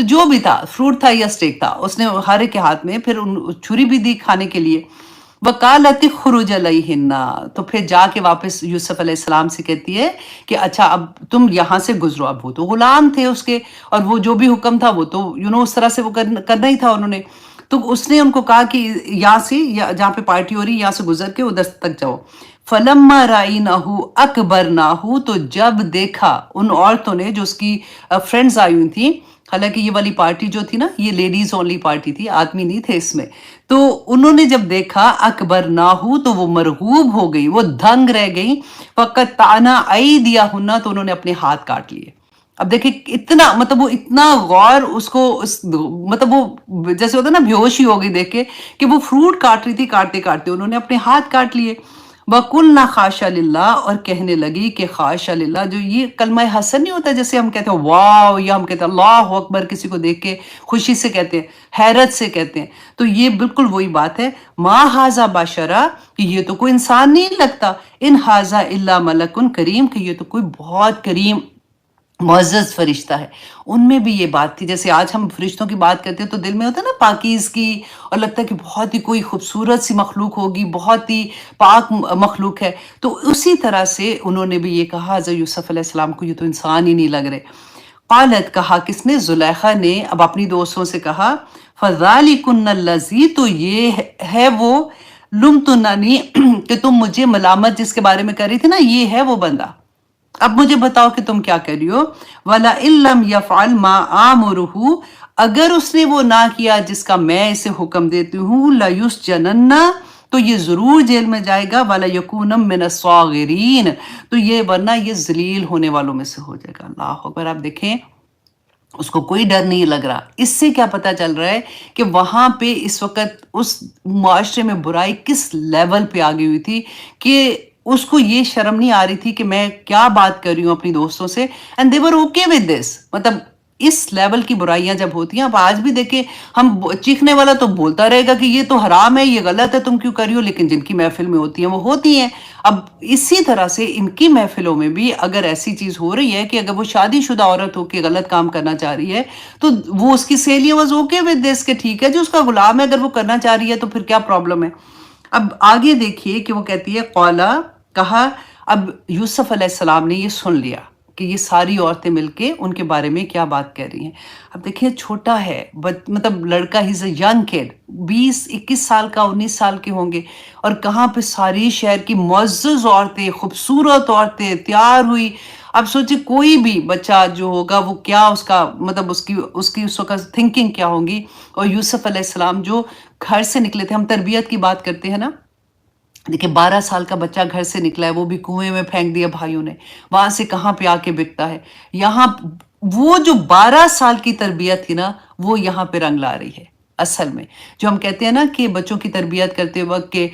تو جو بھی تھا، فروٹ تھا یا اسٹیک تھا، اس نے ہر ایک کے ہاتھ میں پھر چھری بھی دی کھانے کے لیے. وَقَالَتِ اخْرُجْ عَلَيْهِنَّ، تو پھر جا کے واپس یوسف علیہ السلام سے کہتی ہے کہ اچھا اب تم یہاں سے گزرو. اب وہ تو غلام تھے اس کے، اور وہ جو بھی حکم تھا وہ تو اس طرح سے وہ کرنا ہی تھا انہوں نے. تو اس نے ان کو کہا کہ یہاں سے جہاں پہ پارٹی ہو رہی ہے یہاں سے گزر کے ادھر تک جاؤ. فَلَمَّا رَأَيْنَهُ أَكْبَرْنَاهُ، تو جب دیکھا ان عورتوں نے جو اس کی فرینڈز آئی ہوئی تھیں، حالانکہ یہ والی پارٹی جو تھی نا یہ لیڈیز اونلی پارٹی تھی، آدمی نہیں تھے اس میں. تو انہوں نے جب دیکھا اکبرناہو، تو وہ مرغوب ہو گئی، وہ دھنگ رہ گئی. فَقَطَّعْنَا أَيْدِيَهُنَّ، تو انہوں نے اپنے ہاتھ کاٹ لیے. اب دیکھیں اتنا مطلب وہ اتنا غور اس کو مطلب وہ جیسے ہوتا ہے نا بے ہوشی ہو گئی دیکھ کے کہ وہ فروٹ کاٹ رہی تھی، کاٹتے کاٹتے انہوں نے اپنے ہاتھ کاٹ لیے. وَقُلْنَا خَاشَ لِلَّهِ، اور کہنے لگی کہ خاشا للہ، جو یہ کلمہ حسن نہیں ہوتا جیسے ہم کہتے ہیں واو، یا ہم کہتے ہیں اللہ اکبر کسی کو دیکھ کے خوشی سے کہتے ہیں، حیرت سے کہتے ہیں، تو یہ بالکل وہی بات ہے. ما ھذا بشرا، کہ یہ تو کوئی انسان نہیں لگتا. ان ھذا الا ملک کریم، کہ یہ تو کوئی بہت کریم معزز فرشتہ ہے. ان میں بھی یہ بات تھی، جیسے آج ہم فرشتوں کی بات کرتے ہیں تو دل میں ہوتا ہے نا پاکیزگی، اور لگتا ہے کہ بہت ہی کوئی خوبصورت سی مخلوق ہوگی، بہت ہی پاک مخلوق ہے. تو اسی طرح سے انہوں نے بھی یہ کہا حضرت یوسف علیہ السلام کو، یہ تو انسان ہی نہیں لگ رہے. قالت، کہا کس نے؟ زلیخا نے. اب اپنی دوستوں سے کہا فَذَلِكُنَّ الَّذِي، تو یہ ہے وہ لُمْتُنَنِي، کہ تم مجھے ملامت جس کے بارے میں کر رہی تھی نا، یہ ہے وہ بندہ. اب مجھے بتاؤ کہ تم کیا کر رہی ہو. وَلَئِن لَّمْ يَفْعَلْ مَا آمُرُهُ، اگر اس نے وہ نہ کیا جس کا میں اسے حکم دیتی ہوں، لَيُسْجَنَنَّ، تو یہ ضرور جیل میں جائے گا. وَلَيَكُونَ مِنَ الصَّاغِرِينَ، تو یہ ورنہ یہ ذلیل ہونے والوں میں سے ہو جائے گا. اللہ اکبر. آپ دیکھیں اس کو کوئی ڈر نہیں لگ رہا. اس سے کیا پتہ چل رہا ہے کہ وہاں پہ اس وقت اس معاشرے میں برائی کس لیول پہ آ گئی ہوئی تھی کہ اس کو یہ شرم نہیں آ رہی تھی کہ میں کیا بات کر رہی ہوں اپنی دوستوں سے. And they were okay with this. مطلب اس لیول کی برائیاں جب ہوتی ہیں، اب آج بھی دیکھیں ہم چیخنے والا تو بولتا رہے گا کہ یہ تو حرام ہے، یہ غلط ہے، تم کیوں کر رہی ہو، لیکن جن کی محفل میں ہوتی ہیں وہ ہوتی ہیں. اب اسی طرح سے ان کی محفلوں میں بھی اگر ایسی چیز ہو رہی ہے کہ اگر وہ شادی شدہ عورت ہو کے غلط کام کرنا چاہ رہی ہے تو وہ اس کی سہیلیاں واز اوکے ود دس کہ ٹھیک ہے جو اس کا غلام ہے، اگر وہ کرنا چاہ رہی ہے تو پھر کیا پرابلم ہے. اب آگے دیکھیے کہ وہ کہتی ہے قولا، کہا. اب یوسف علیہ السلام نے یہ سن لیا کہ یہ ساری عورتیں مل کے ان کے بارے میں کیا بات کر رہی ہیں. اب دیکھیں چھوٹا ہے، مطلب لڑکا، ہی از اے ینگ کڈ، 20-21 سال کا، 19 سال کے ہوں گے، اور کہاں پہ ساری شہر کی معزز عورتیں، خوبصورت عورتیں تیار ہوئی. اب سوچے کوئی بھی بچہ جو ہوگا وہ کیا اس کا مطلب اس کی اس وقت تھنکنگ کیا ہوگی. اور یوسف علیہ السلام جو گھر سے نکلے تھے، ہم تربیت کی بات کرتے ہیں نا، دیکھیں 12 سال کا بچہ گھر سے نکلا ہے، وہ بھی کنویں میں پھینک دیا بھائیوں نے، وہاں سے کہاں پہ آ کے بکتا ہے. یہاں وہ جو 12 سال کی تربیت تھی نا، وہ یہاں پہ رنگ لا رہی ہے. اصل میں جو ہم کہتے ہیں نا کہ بچوں کی تربیت کرتے وقت کہ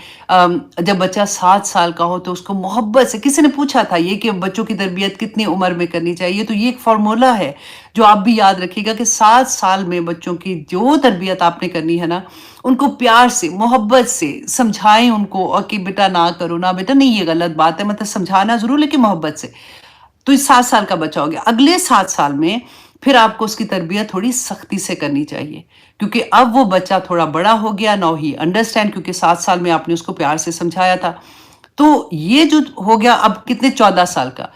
جب بچہ 7 سال کا ہو تو اس کو محبت سے، کسی نے پوچھا تھا یہ کہ بچوں کی تربیت کتنی عمر میں کرنی چاہیے، تو یہ ایک فارمولہ ہے جو آپ بھی یاد رکھیے گا کہ 7 سال میں بچوں کی جو تربیت آپ نے کرنی ہے نا، ان کو پیار سے، محبت سے سمجھائیں ان کو، اور کہ بیٹا نہ کرو، نہ بیٹا نہیں، یہ غلط بات ہے، مطلب سمجھانا ضرور لیکن محبت سے. تو یہ 7 سال کا بچہ ہو گیا. اگلے 7 سال میں پھر آپ کو اس کی تربیت تھوڑی سختی سے کرنی چاہیے، کیونکہ اب وہ بچہ تھوڑا بڑا ہو گیا. نو ہی انڈرسٹینڈ، کیونکہ 7 سال میں آپ نے اس کو پیار سے سمجھایا تھا. تو یہ جو ہو گیا اب کتنے، 14 سال کا.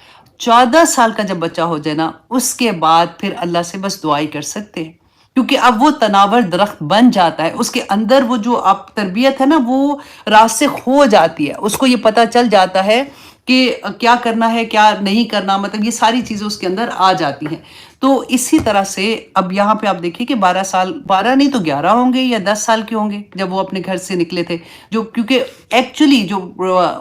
14 سال کا جب بچہ ہو جائے نا، اس کے بعد پھر اللہ سے بس دعائی کر سکتے ہیں، کیونکہ اب وہ تناور درخت بن جاتا ہے. اس کے اندر وہ جو آپ تربیت ہے نا وہ راستے کھو جاتی ہے، اس کو یہ پتہ چل جاتا ہے کہ کیا کرنا ہے کیا نہیں کرنا، مطلب یہ ساری چیزیں اس کے اندر آ جاتی ہیں. تو اسی طرح سے اب یہاں پہ آپ دیکھیے کہ 12 سال، 12 نہیں تو 11 ہوں گے یا 10 سال کے ہوں گے جب وہ اپنے گھر سے نکلے تھے، جو کیونکہ ایکچولی جو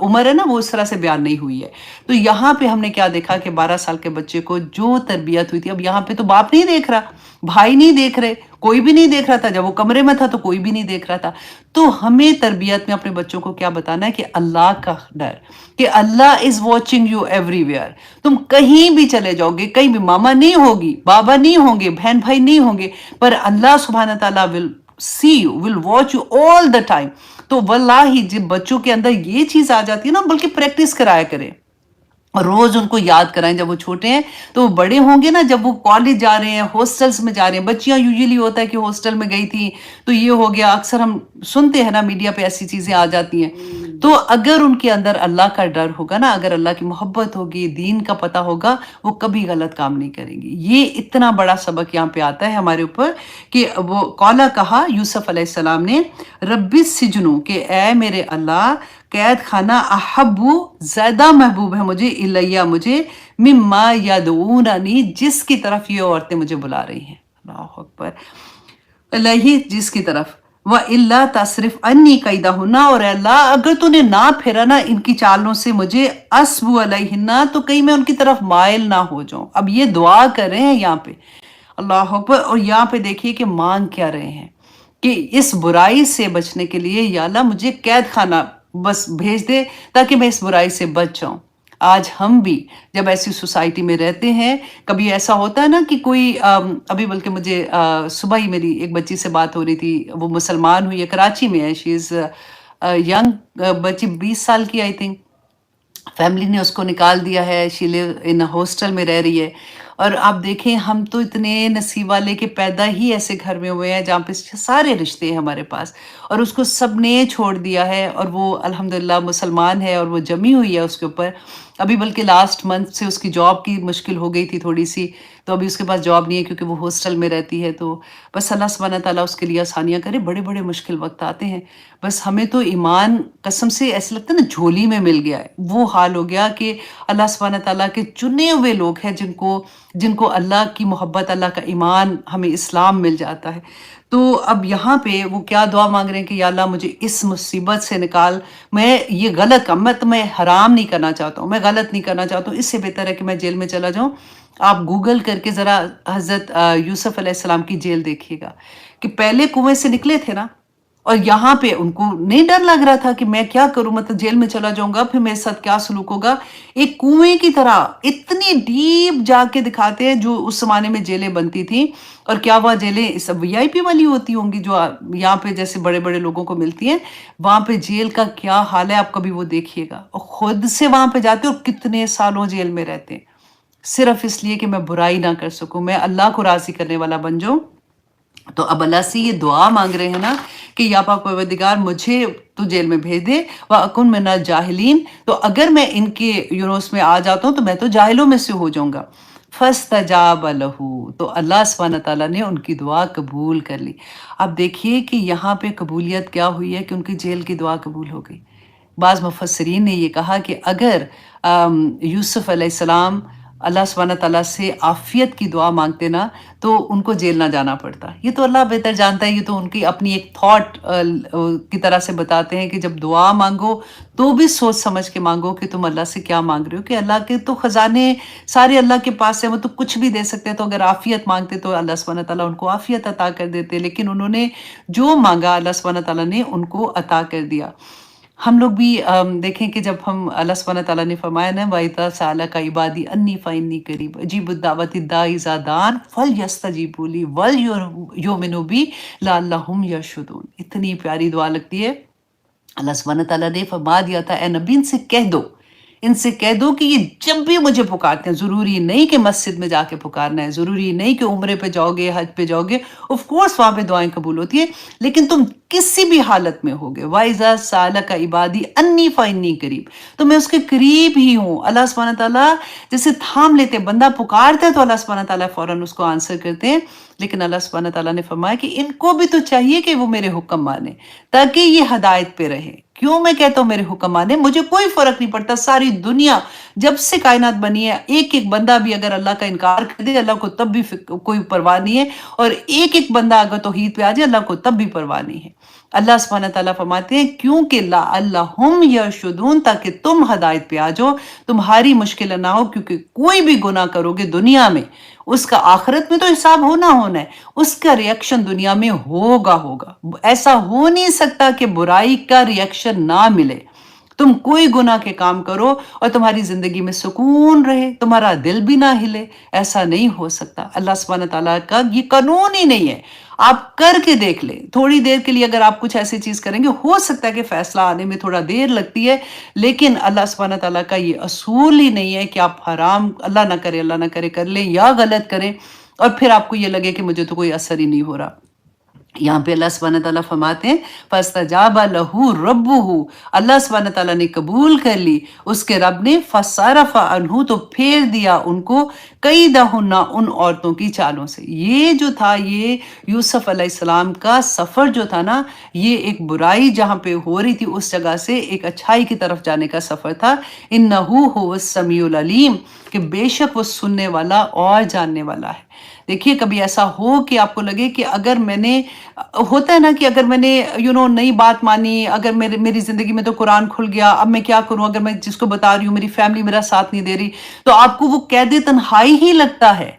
عمر ہے نا وہ اس طرح سے بیان نہیں ہوئی ہے. تو یہاں پہ ہم نے کیا دیکھا کہ 12 سال کے بچے کو جو تربیت ہوئی تھی، اب یہاں پہ تو باپ نہیں دیکھ رہا، بھائی نہیں دیکھ رہے، کوئی بھی نہیں دیکھ رہا تھا. جب وہ کمرے میں تھا تو کوئی بھی نہیں دیکھ رہا تھا. تو ہمیں تربیت میں اپنے بچوں کو کیا بتانا ہے کہ اللہ کا ڈر، کہ Allah is watching you everywhere. تم کہیں بھی چلے جاؤ گے، کہیں بھی ماما نہیں ہوگی، بابا نہیں ہوں گے، بہن بھائی نہیں ہوں گے، پر اللہ سبحانہ تعالیٰ will see you, will watch you all the time. تو واللہ جب بچوں کے اندر یہ چیز آ جاتی ہے نا، بلکہ پریکٹس کرایا کریں. اور روز ان کو یاد کرائیں جب وہ چھوٹے ہیں، تو وہ بڑے ہوں گے نا، جب وہ کالج جا رہے ہیں، ہاسٹلس میں جا رہے ہیں، بچیاں یوزلی ہوتا ہے کہ ہاسٹل میں گئی تھی تو یہ ہو گیا، اکثر ہم سنتے ہیں نا میڈیا پہ ایسی چیزیں آ جاتی ہیں. تو اگر ان کے اندر اللہ کا ڈر ہوگا نا، اگر اللہ کی محبت ہوگی، دین کا پتہ ہوگا، وہ کبھی غلط کام نہیں کریں گی. یہ اتنا بڑا سبق یہاں پہ آتا ہے ہمارے اوپر کہ وہ قولا کہا یوسف علیہ السلام نے، ربی سجنوں، کہ اے میرے اللہ، قید خانہ احبو، زیادہ محبوب ہے مجھے، الیہ، مجھے، مما یدعوننی، جس کی طرف یہ عورتیں مجھے بلا رہی ہیں. اللہ اکبر. الہی، جس کی طرف، وَإِلَّا تَصْرِفْ عَنِّي كَيْدَهُنَّ، اور اے اللہ اگر تو نے نہ پھیرا نا ان کی چالوں سے مجھے، أَصْبُ عَلَيْهِنَّ، تو کہیں میں ان کی طرف مائل نہ ہو جاؤں. اب یہ دعا کر رہے ہیں یہاں پہ، اللہ اکبر. اور یہاں پہ دیکھیے کہ مانگ کیا رہے ہیں کہ اس برائی سے بچنے کے لیے یا اللہ مجھے قید خانہ بس بھیج دے تاکہ میں اس برائی سے بچ جاؤں. آج ہم بھی جب ایسی سوسائٹی میں رہتے ہیں، کبھی ایسا ہوتا ہے نا کہ کوئی ابھی بلکہ مجھے صبح ہی میری ایک بچی سے بات ہو رہی تھی، وہ مسلمان ہوئی ہے، کراچی میں ہے، شی از ینگ بچی، 20 سال کی آئی تھنک. فیملی نے اس کو نکال دیا ہے، شی لیو ان ہاسٹل میں رہ رہی ہے. اور آپ دیکھیں ہم تو اتنے نصیب والے کے پیدا ہی ایسے گھر میں ہوئے ہیں جہاں پہ سارے رشتے ہیں ہمارے پاس، اور اس کو سب نے چھوڑ دیا ہے، اور وہ الحمدللہ مسلمان ہے، اور وہ جمی ہوئی ہے اس کے اوپر. ابھی بلکہ لاسٹ منتھ سے اس کی جاب کی مشکل ہو گئی تھی تھوڑی سی، تو ابھی اس کے پاس جاب نہیں ہے کیونکہ وہ ہاسٹل میں رہتی ہے. تو بس اللہ سبحانہ تعالیٰ اس کے لیے آسانیاں کرے. بڑے بڑے مشکل وقت آتے ہیں، بس ہمیں تو ایمان قسم سے ایسے لگتا ہے نا جھولی میں مل گیا ہے. وہ حال ہو گیا کہ اللہ سبحانہ تعالیٰ کے چنے ہوئے لوگ ہیں جن کو اللہ کی محبت، اللہ کا ایمان، ہمیں اسلام مل جاتا ہے. تو اب یہاں پہ وہ کیا دعا مانگ رہے ہیں کہ یا اللہ مجھے اس مصیبت سے نکال، میں یہ غلط کام، میں حرام نہیں کرنا چاہتا ہوں، میں غلط نہیں کرنا چاہتا ہوں، اس سے بہتر ہے کہ میں جیل میں چلا جاؤں. آپ گوگل کر کے ذرا حضرت یوسف علیہ السلام کی جیل دیکھیے گا کہ پہلے کنویں سے نکلے تھے نا، اور یہاں پہ ان کو نہیں ڈر لگ رہا تھا کہ میں کیا کروں، مطلب جیل میں چلا جاؤں گا پھر میرے ساتھ کیا سلوک ہوگا. ایک کنویں کی طرح اتنی ڈیپ جا کے دکھاتے ہیں جو اس زمانے میں جیلیں بنتی تھیں. اور کیا وہ جیلیں سب وی آئی پی والی ہوتی ہوں گی جو یہاں پہ جیسے بڑے بڑے لوگوں کو ملتی ہیں، وہاں پہ جیل کا کیا حال ہے آپ کبھی وہ دیکھیے گا. اور خود سے وہاں پہ جاتے اور کتنے سالوں جیل میں رہتے ہیں، صرف اس لیے کہ میں برائی نہ کر سکوں، میں اللہ کو راضی کرنے والا بن جاؤں. تو اب اللہ سے یہ دعا مانگ رہے ہیں نا کہ یا پاک پروردگار مجھے تو جیل میں بھیج دے، وَأَكُن مِنَ الْجَاهِلِينَ، تو اگر میں ان کے اس میں آ جاتا ہوں تو میں تو جاہلوں میں سے ہو جاؤں گا. فَاسْتَجَابَ لَهُ، تو اللہ سبحانہ تعالیٰ نے ان کی دعا قبول کر لی. اب دیکھیے کہ یہاں پہ قبولیت کیا ہوئی ہے کہ ان کی جیل کی دعا قبول ہو گئی. بعض مفسرین نے یہ کہا کہ اگر یوسف علیہ السلام اللہ سبحانہ تعالیٰ سے عافیت کی دعا مانگتے نا تو ان کو جیل نہ جانا پڑتا. یہ تو اللہ بہتر جانتا ہے، یہ تو ان کی اپنی ایک تھاٹ کی طرح سے بتاتے ہیں کہ جب دعا مانگو تو بھی سوچ سمجھ کے مانگو کہ تم اللہ سے کیا مانگ رہے ہو، کہ اللہ کے تو خزانے سارے اللہ کے پاس ہیں، وہ تو کچھ بھی دے سکتے ہیں. تو اگر عافیت مانگتے تو اللہ سبحانہ تعالیٰ ان کو عافیت عطا کر دیتے، لیکن انہوں نے جو مانگا اللہ سبحانہ تعالیٰ نے ان کو عطا کر دیا. ہم لوگ بھی دیکھیں کہ جب ہم اللہ سبحانہ تعالیٰ نے فرمایا نا وَإِذَا سَأَلَكَ عِبَادِي عَنِّي فَإِنِّي قَرِيبٌ أُجِيبُ دَعْوَةَ الدَّاعِ إِذَا دَعَانِ فَلْيَسْتَجِيبُوا لِي وَلْيُؤْمِنُوا بِي لَعَلَّهُمْ يَرْشُدُونَ. اتنی پیاری دعا لگتی ہے. اللہ سبحانہ تعالیٰ نے فرما دیا تھا اے نبی ان سے کہہ دو کہ یہ جب بھی مجھے پکارتے ہیں، ضروری نہیں کہ مسجد میں جا کے پکارنا ہے، ضروری نہیں کہ عمرے پہ جاؤ گے، حج پہ جاؤ گے، آف کورس وہاں پہ دعائیں قبول ہوتی ہیں، لیکن تم کسی بھی حالت میں ہوگے وَإِذَا سَأَلَكَ عِبَادِي عَنِّي فَإِنِّي قَرِيبٌ، تو میں اس کے قریب ہی ہوں. اللہ سبحانہ تعالیٰ جیسے تھام لیتے ہیں، بندہ پکارتا ہے تو اللہ سبحانہ تعالیٰ فوراً اس کو آنسر کرتے ہیں. لیکن اللہ سبحانہ تعالیٰ نے فرمایا کہ ان کو بھی تو چاہیے کہ وہ میرے حکم مانے تاکہ یہ ہدایت پہ رہے. کیوں میں کہتا ہوں میرے حکم مانے؟ مجھے کوئی فرق نہیں پڑتا، ساری دنیا جب سے کائنات بنی ہے ایک ایک بندہ بھی اگر اللہ کا انکار کر دے اللہ کو تب بھی کوئی پرواہ نہیں ہے، اور ایک ایک بندہ اگر توحید پہ آ جائے اللہ کو تب بھی پرواہ نہیں ہے. اللہ سبحانہ تعالیٰ فرماتے ہیں کیونکہ لعلہم یرشدون، تاکہ تم ہدایت پہ آ جاؤ، تمہاری مشکل نہ ہو، کیونکہ کوئی بھی گناہ کرو گے دنیا میں اس کا آخرت میں تو حساب ہونا ہے، اس کا ریئیکشن دنیا میں ہوگا. ایسا ہو نہیں سکتا کہ برائی کا ریئیکشن نہ ملے. تم کوئی گناہ کے کام کرو اور تمہاری زندگی میں سکون رہے، تمہارا دل بھی نہ ہلے، ایسا نہیں ہو سکتا. اللہ سبحانہ تعالیٰ کا یہ قانون ہی نہیں ہے. آپ کر کے دیکھ لیں تھوڑی دیر کے لیے، اگر آپ کچھ ایسی چیز کریں گے ہو سکتا ہے کہ فیصلہ آنے میں تھوڑا دیر لگتی ہے، لیکن اللہ سبحانہ تعالیٰ کا یہ اصول ہی نہیں ہے کہ آپ حرام اللہ نہ کرے کر لیں یا غلط کریں اور پھر آپ کو یہ لگے کہ مجھے تو کوئی اثر ہی نہیں ہو رہا۔ یہاں پہ اللہ سبحانہ تعالیٰ فرماتے ہیں فَاسْتَجَابَ لَهُ رَبُّهُ، اللہ سبحانہ تعالیٰ نے قبول کر لی اس کے رب نے، فَصَرَفَ عَنْهُ، تو پھیر دیا ان کو، کَیْدَهُنَّ، ان عورتوں کی چالوں سے۔ یہ جو تھا، یہ یوسف علیہ السلام کا سفر جو تھا نا، یہ ایک برائی جہاں پہ ہو رہی تھی اس جگہ سے ایک اچھائی کی طرف جانے کا سفر تھا۔ إِنَّهُ هُوَ السَّمِيعُ الْعَلِيمُ، کہ بے شک وہ سننے والا اور جاننے والا ہے۔ دیکھیے کبھی ایسا ہو کہ آپ کو لگے کہ اگر میں نے، ہوتا ہے نا کہ اگر میں نے نئی بات مانی، اگر میری زندگی میں تو قرآن کھل گیا، اب میں کیا کروں، اگر میں جس کو بتا رہی ہوں میری فیملی میرا ساتھ نہیں دے رہی، تو آپ کو وہ قید تنہائی ہی لگتا ہے۔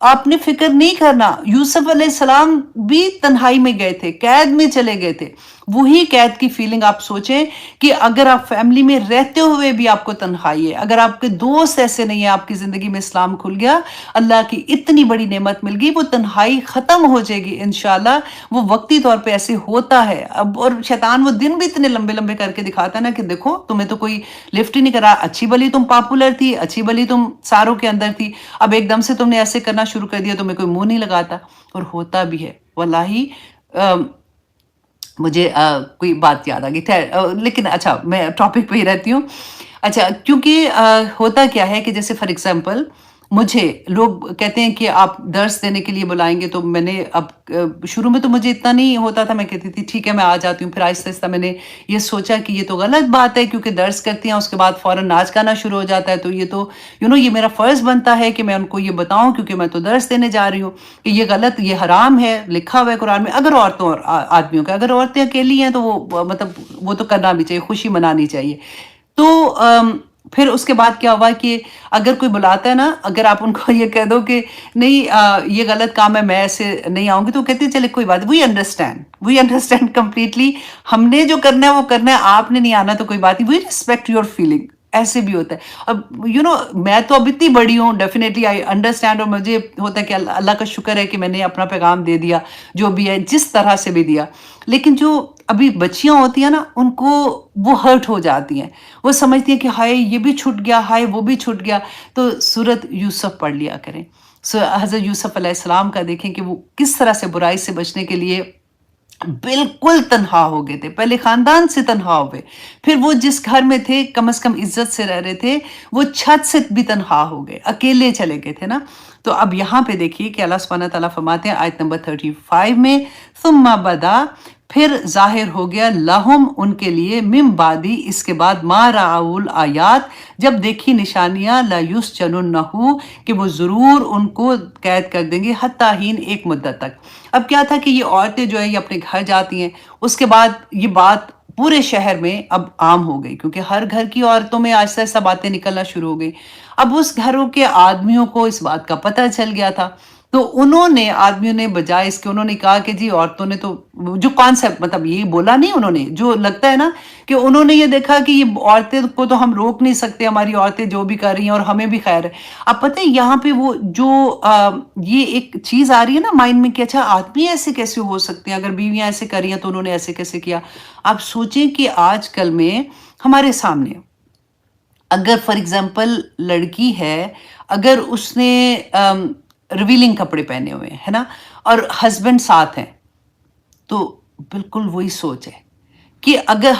آپ نے فکر نہیں کرنا، یوسف علیہ السلام بھی تنہائی میں گئے تھے، قید میں چلے گئے تھے۔ وہی قید کی فیلنگ آپ سوچیں کہ اگر آپ فیملی میں رہتے ہوئے بھی آپ کو تنہائی ہے، اگر آپ کے دوست ایسے نہیں ہیں، آپ کی زندگی میں اسلام کھل گیا، اللہ کی اتنی بڑی نعمت مل گئی، وہ تنہائی ختم ہو جائے گی انشاءاللہ۔ وہ وقتی طور پہ ایسے ہوتا ہے اب، اور شیطان وہ دن بھی اتنے لمبے لمبے کر کے دکھاتا ہے نا کہ دیکھو تمہیں تو کوئی لفٹ ہی نہیں کرا، اچھی بلی تم پاپولر تھی، اچھی بلی تم ساروں کے اندر تھی، اب ایک دم سے تم نے ایسے کرنا شروع کر دیا، تمہیں کوئی منہ نہیں لگاتا۔ اور ہوتا بھی ہے واللہ۔ مجھے کوئی بات یاد آ گئی، لیکن اچھا میں ٹاپک پہ ہی رہتی ہوں۔ اچھا، کیونکہ ہوتا کیا ہے کہ جیسے فار ایگزامپل مجھے لوگ کہتے ہیں کہ آپ درس دینے کے لیے بلائیں گے، تو میں نے اب شروع میں تو مجھے اتنا نہیں ہوتا تھا، میں کہتی تھی ٹھیک ہے میں آ جاتی ہوں، پھر آہستہ آہستہ میں نے یہ سوچا کہ یہ تو غلط بات ہے، کیونکہ درس کرتی ہیں اس کے بعد فوراً ناچ گانا شروع ہو جاتا ہے، تو یہ تو یہ میرا فرض بنتا ہے کہ میں ان کو یہ بتاؤں، کیونکہ میں تو درس دینے جا رہی ہوں کہ یہ غلط، یہ حرام ہے، لکھا ہوا ہے قرآن میں، اگر عورتوں اور آدمیوں کا، اگر عورتیں اکیلی ہیں تو وہ مطلب وہ تو کرنا بھی چاہیے، خوشی منانی چاہیے۔ تو پھر اس کے بعد کیا ہوا کہ اگر کوئی بلاتا ہے نا، اگر آپ ان کو یہ کہہ دو کہ نہیں یہ غلط کام ہے، میں ایسے نہیں آؤں گی، تو وہ کہتے ہیں چلے کوئی بات، وی انڈرسٹینڈ کمپلیٹلی، ہم نے جو کرنا ہے وہ کرنا ہے، آپ نے نہیں آنا تو کوئی بات نہیں، وی ریسپیکٹ یور فیلنگ۔ ایسے بھی ہوتا ہے۔ اب میں تو اب اتنی بڑی ہوں، ڈیفینیٹلی آئی انڈرسٹینڈ، اور مجھے ہوتا ہے کہ اللہ کا شکر ہے کہ میں نے اپنا پیغام دے دیا، جو بھی ہے جس طرح سے بھی دیا۔ لیکن جو ابھی بچیاں ہوتی ہیں نا، ان کو وہ ہرٹ ہو جاتی ہیں، وہ سمجھتی ہیں کہ ہائے یہ بھی چھٹ گیا، ہائے وہ بھی چھٹ گیا۔ تو سورۃ یوسف پڑھ لیا کریں، حضرت یوسف علیہ السلام کا دیکھیں کہ وہ کس طرح سے برائی سے بچنے کے لیے بالکل تنہا ہو گئے تھے، پہلے خاندان سے تنہا ہو گئے، پھر وہ جس گھر میں تھے کم از کم عزت سے رہ رہے تھے، وہ چھت سے بھی تنہا ہو گئے، اکیلے چلے گئے تھے نا۔ تو اب یہاں پہ دیکھیے کہ اللہ سبحانہ تعالیٰ فرماتے ہیں آیت نمبر 35 میں، ثم بدا، پھر ظاہر ہو گیا، لہم، ان کے لیے، من بعدی، اس کے بعد، ما رعوا الآیات، جب دیکھی نشانیاں، لا یسجننہ، کہ وہ ضرور ان کو قید کر دیں گے، حتی حین، ایک مدت تک۔ اب کیا تھا کہ یہ عورتیں جو ہے یہ اپنے گھر جاتی ہیں، اس کے بعد یہ بات پورے شہر میں اب عام ہو گئی، کیونکہ ہر گھر کی عورتوں میں آہستہ آہستہ باتیں نکلنا شروع ہو گئی۔ اب اس گھروں کے آدمیوں کو اس بات کا پتہ چل گیا تھا، تو انہوں نے، آدمیوں نے، بجائے اس کے انہوں نے کہا کہ جی عورتوں نے تو جو کانسیپٹ، مطلب یہ بولا نہیں انہوں نے، جو لگتا ہے نا کہ انہوں نے یہ دیکھا کہ یہ عورتیں کو تو ہم روک نہیں سکتے، ہماری عورتیں جو بھی کر رہی ہیں اور ہمیں بھی خیر ہے۔ اب پتہ ہے یہاں پہ وہ جو یہ ایک چیز آ رہی ہے نا مائنڈ میں کہ اچھا آدمی ایسے کیسے ہو سکتے ہیں، اگر بیویاں ایسے کر رہی ہیں تو انہوں نے ایسے کیسے کیا۔ آپ سوچیں کہ آج کل میں ہمارے سامنے اگر فار ایگزامپل لڑکی ہے، اگر اس نے ریویلنگ کپڑے پہنے ہوئے ہیں نا، اور ہسبینڈ ساتھ ہیں، تو بالکل وہی سوچ ہے کہ اگر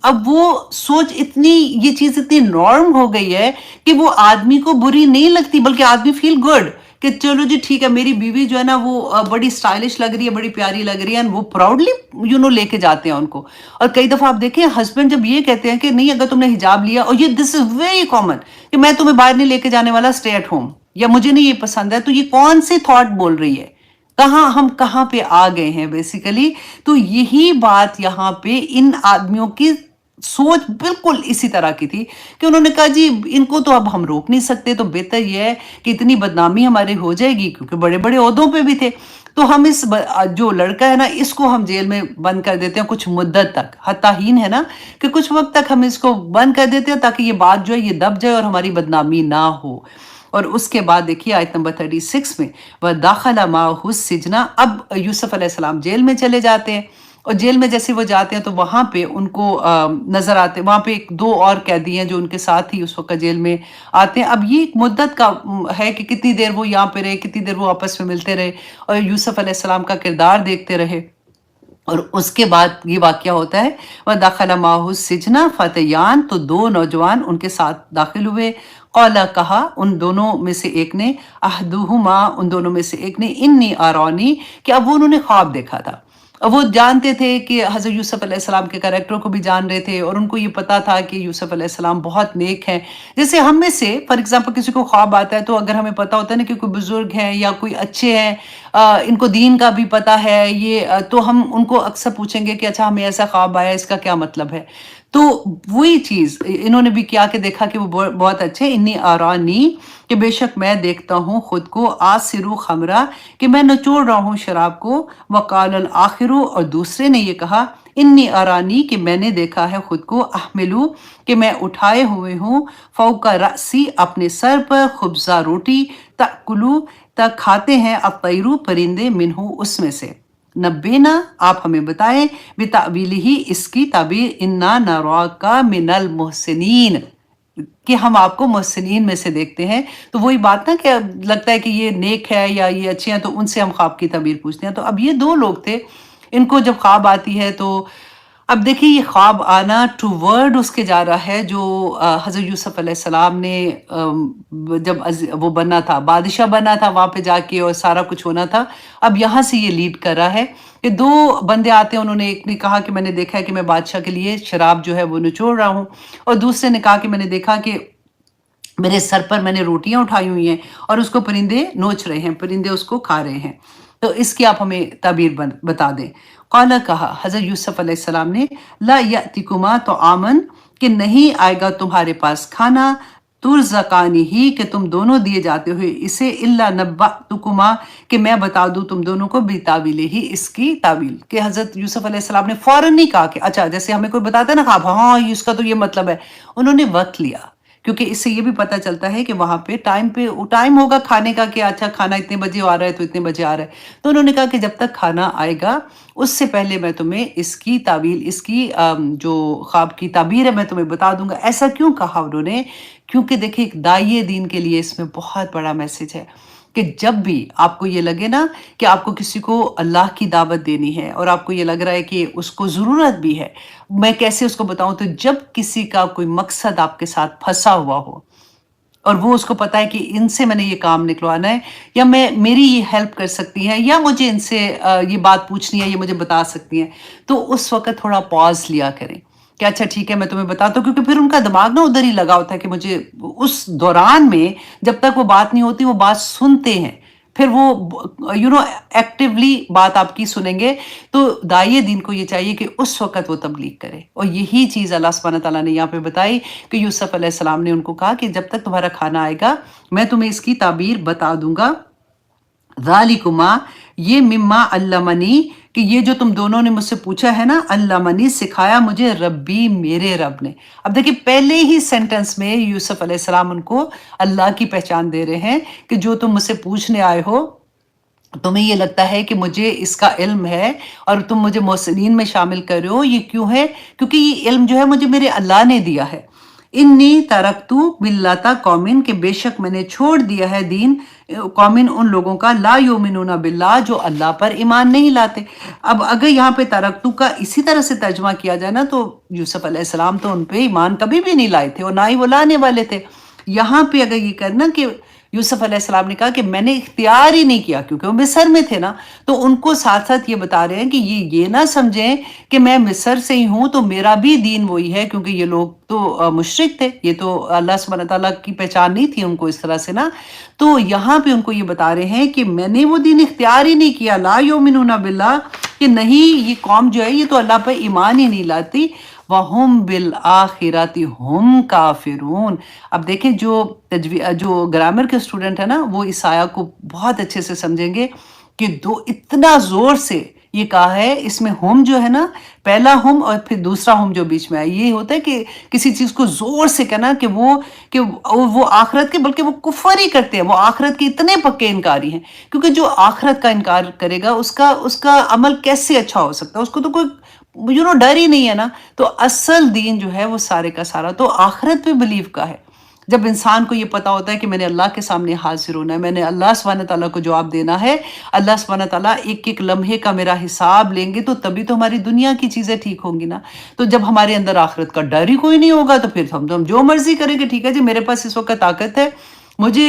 اب وہ سوچ اتنی، یہ چیز اتنی نارم ہو گئی ہے کہ وہ آدمی کو بری نہیں لگتی، بلکہ آدمی فیل گڈ کہ چلو جی ٹھیک ہے، میری بیوی جو ہے نا وہ بڑی اسٹائلش لگ رہی ہے، بڑی پیاری لگ رہی ہے، وہ پراؤڈلی لے کے جاتے ہیں ان کو۔ اور کئی دفعہ آپ دیکھیں ہسبینڈ جب یہ کہتے ہیں کہ نہیں اگر تم نے حجاب لیا، اور یہ دس از ویری کامن کہ میں تمہیں باہر نہیں لے کے جانے والا، اسٹے ایٹ ہوم، یا مجھے نہیں یہ پسند ہے، تو یہ کون سی تھاٹ بول رہی ہے، ہم کہاں پہ آ گئے ہیں بیسیکلی۔ تو یہی بات یہاں پہ ان آدمیوں کی سوچ بالکل اسی طرح کی تھی کہ انہوں نے کہا جی ان کو تو اب ہم روک نہیں سکتے، تو بہتر یہ ہے کہ اتنی بدنامی ہماری ہو جائے گی، کیونکہ بڑے بڑے عہدوں پہ بھی تھے، تو ہم اس جو لڑکا ہے نا اس کو ہم جیل میں بند کر دیتے ہیں کچھ مدت تک، حتی حین ہے نا کہ کچھ وقت تک ہم اس کو بند کر دیتے ہیں تاکہ یہ بات جو ہے یہ دب جائے اور ہماری بدنامی نہ ہو۔ اور اس کے بعد دیکھیے آیت نمبر 36 میں وَدَخَلَ مَعَهُ السِّجْنَ، اب یوسف علیہ السلام جیل میں چلے جاتے ہیں، اور جیل میں جیسے وہ جاتے ہیں تو وہاں پہ ان کو نظر آتے، وہاں پہ ایک دو اور قیدی ہیں جو ان کے ساتھ ہی اس وقت جیل میں آتے ہیں۔ اب یہ ایک مدت کا ہے کہ کتنی دیر وہ یہاں پہ رہے، کتنی دیر وہ آپس میں ملتے رہے اور یوسف علیہ السلام کا کردار دیکھتے رہے۔ اور اس کے بعد یہ واقعہ ہوتا ہے وَدَخَلَ مَعَهُ السِّجْنَ فَتَيَّانِ، تو دو نوجوان ان کے ساتھ داخل ہوئے۔ قَالَ، کہا ان دونوں میں سے ایک نے، أَحَدُهُمَا، ان دونوں میں سے ایک نے، إِنِّي أَرَانِي، کہ اب وہ انہوں نے خواب دیکھا تھا۔ وہ جانتے تھے کہ حضرت یوسف علیہ السلام کے کریکٹر کو بھی جان رہے تھے، اور ان کو یہ پتا تھا کہ یوسف علیہ السلام بہت نیک ہیں۔ جیسے ہم میں سے فار ایگزامپل کسی کو خواب آتا ہے تو اگر ہمیں پتا ہوتا ہے نا کہ کوئی بزرگ ہیں یا کوئی اچھے ہیں، ان کو دین کا بھی پتا ہے، یہ تو ہم ان کو اکثر پوچھیں گے کہ اچھا ہمیں ایسا خواب آیا، اس کا کیا مطلب ہے؟ تو وہی چیز انہوں نے بھی کیا کہ دیکھا کہ وہ بہت اچھے، انی آرانی، کہ بے شک میں دیکھتا ہوں خود کو، آسرو خمرہ، کہ میں نچوڑ رہا ہوں شراب کو، وقال الآخرو، اور دوسرے نے یہ کہا، انی آرانی، کہ میں نے دیکھا ہے خود کو، احملو، کہ میں اٹھائے ہوئے ہوں، فوق رأسی، اپنے سر پر، خبزہ روٹی، تأکلو، تک کھاتے ہیں، الطیرو، پرندے، منہو، اس میں سے۔ نبینا، آپ ہمیں بتائیں، بتأویلہ، اس کی تعبیر، انا نراک من المحسنین، کہ ہم آپ کو محسنین میں سے دیکھتے ہیں۔ تو وہی بات نا کہ لگتا ہے کہ یہ نیک ہے یا یہ اچھے ہیں تو ان سے ہم خواب کی تعبیر پوچھتے ہیں۔ تو اب یہ دو لوگ تھے، ان کو جب خواب آتی ہے تو اب دیکھیے یہ خواب آنا ٹو ورڈ اس کے جا رہا ہے جو حضرت یوسف علیہ السلام نے جب وہ بنا تھا، بادشاہ بنا تھا وہاں پہ جا کے اور سارا کچھ ہونا تھا، اب یہاں سے یہ لیڈ کر رہا ہے کہ دو بندے آتے ہیں، انہوں نے، ایک نے کہا کہ میں نے دیکھا ہے کہ میں بادشاہ کے لیے شراب جو ہے وہ نچوڑ رہا ہوں، اور دوسرے نے کہا کہ میں نے دیکھا کہ میرے سر پر میں نے روٹیاں اٹھائی ہوئی ہیں اور اس کو پرندے نوچ رہے ہیں، پرندے اس کو کھا رہے ہیں۔ تو اس کی آپ ہمیں تعبیر بتا دیں۔ قال، کہا حضرت یوسف علیہ السلام نے، لا یأتکما طعام، کہ نہیں آئے گا تمہارے پاس کھانا، ترزقانی ہی، کہ تم دونوں دیے جاتے ہوئے اسے، الا نبأتکما، کہ میں بتا دوں تم دونوں کو، بتاویلہ ہی، اس کی تعویل، کہ حضرت یوسف علیہ السلام نے فوراً نہیں کہا کہ اچھا، جیسے ہمیں کوئی بتاتا ہے نا خواب، ہاں اس کا تو یہ مطلب ہے، انہوں نے وقت لیا، کیونکہ اس سے یہ بھی پتہ چلتا ہے کہ وہاں پہ ٹائم ہوگا کھانے کا، کہ اچھا کھانا اتنے بجے آ رہا ہے تو اتنے بجے آ رہا ہے۔ تو انہوں نے کہا کہ جب تک کھانا آئے گا اس سے پہلے میں تمہیں اس کی تعویل، اس کی جو خواب کی تعبیر ہے میں تمہیں بتا دوں گا۔ ایسا کیوں کہا انہوں نے؟ کیونکہ دیکھیں ایک داعیے دین کے لیے اس میں بہت بڑا میسج ہے کہ جب بھی آپ کو یہ لگے نا کہ آپ کو کسی کو اللہ کی دعوت دینی ہے اور آپ کو یہ لگ رہا ہے کہ اس کو ضرورت بھی ہے، میں کیسے اس کو بتاؤں، تو جب کسی کا کوئی مقصد آپ کے ساتھ پھنسا ہوا ہو اور وہ اس کو پتا ہے کہ ان سے میں نے یہ کام نکلوانا ہے، یا میری یہ ہیلپ کر سکتی ہیں، یا مجھے ان سے یہ بات پوچھنی ہے، یہ مجھے بتا سکتی ہیں، تو اس وقت تھوڑا پاز لیا کریں کہ اچھا ٹھیک ہے میں تمہیں بتاتا ہوں، کیونکہ پھر ان کا دماغ نا ادھر ہی لگا ہوتا ہے کہ مجھے اس دوران میں جب تک وہ بات نہیں ہوتی وہ بات سنتے ہیں، پھر وہ ایکٹیولی بات آپ کی سنیں گے۔ تو داعیے دین کو یہ چاہیے کہ اس وقت وہ تبلیغ کرے، اور یہی چیز اللہ سبحانہ تعالیٰ نے یہاں پہ بتائی کہ یوسف علیہ السلام نے ان کو کہا کہ جب تک تمہارا کھانا آئے گا میں تمہیں اس کی تعبیر بتا دوں گا۔ ذالکما، یہ مما علمنی، کہ یہ جو تم دونوں نے مجھ سے پوچھا ہے نا، علمنی، سکھایا مجھے، ربی، میرے رب نے۔ اب دیکھیں پہلے ہی سینٹنس میں یوسف علیہ السلام ان کو اللہ کی پہچان دے رہے ہیں کہ جو تم مجھ سے پوچھنے آئے ہو، تمہیں یہ لگتا ہے کہ مجھے اس کا علم ہے اور تم مجھے محسنین میں شامل کر رہے ہو، یہ کیوں ہے؟ کیونکہ یہ علم جو ہے مجھے میرے اللہ نے دیا ہے۔ انی ترکتو ملتا قومن، کہ بے شک میں نے چھوڑ دیا ہے دین قومن، ان لوگوں کا، لا یؤمنون باللہ، جو اللہ پر ایمان نہیں لاتے۔ اب اگر یہاں پہ ترکتو کا اسی طرح سے ترجمہ کیا جائے نا تو یوسف علیہ السلام تو ان پہ ایمان کبھی بھی نہیں لائے تھے اور نہ ہی وہ لانے والے تھے۔ یہاں پہ اگر یہ کرنا کہ یوسف علیہ السلام نے کہا کہ میں نے اختیار ہی نہیں کیا، کیونکہ وہ مصر میں تھے نا، تو ان کو ساتھ ساتھ یہ بتا رہے ہیں کہ یہ نہ سمجھیں کہ میں مصر سے ہی ہوں تو میرا بھی دین وہی ہے، کیونکہ یہ لوگ تو مشرک تھے، یہ تو اللہ سبحانہ تعالیٰ کی پہچان نہیں تھی ان کو اس طرح سے نا۔ تو یہاں پہ ان کو یہ بتا رہے ہیں کہ میں نے وہ دین اختیار ہی نہیں کیا، لا یؤمنون باللہ، کہ نہیں یہ قوم جو ہے یہ تو اللہ پر ایمان ہی نہیں لاتی، وَهُمْ بِالْآخِرَةِ هُمْ کافرون۔ اب دیکھیں جو گرامر کے اسٹوڈنٹ ہیں نا وہ اس آیہ کو بہت اچھے سے سمجھیں گے کہ اتنا زور سے یہ کہا ہے اس میں ہم جو ہے نا، پہلا ہم اور پھر دوسرا ہم جو بیچ میں آئے، یہ ہوتا ہے کہ کسی چیز کو زور سے کہنا کہ وہ آخرت کے، بلکہ وہ کفر ہی کرتے ہیں، وہ آخرت کے اتنے پکے انکاری ہیں، کیونکہ جو آخرت کا انکار کرے گا اس کا عمل کیسے اچھا ہو سکتا ہے؟ اس کو تو کوئی ڈر ہی نہیں ہے نا۔ تو اصل دین جو ہے وہ سارے کا سارا تو آخرت پہ بلیو کا ہے۔ جب انسان کو یہ پتا ہوتا ہے کہ میں نے اللہ کے سامنے حاضر ہونا ہے، میں نے اللہ سبحانہ تعالیٰ کو جواب دینا ہے، اللہ سبحانہ تعالیٰ ایک ایک لمحے کا میرا حساب لیں گے، تو تبھی تو ہماری دنیا کی چیزیں ٹھیک ہوں گی نا۔ تو جب ہمارے اندر آخرت کا ڈر ہی کوئی نہیں ہوگا، تو پھر ہم جو مرضی کریں گے، ٹھیک ہے جی میرے پاس اس وقت طاقت ہے،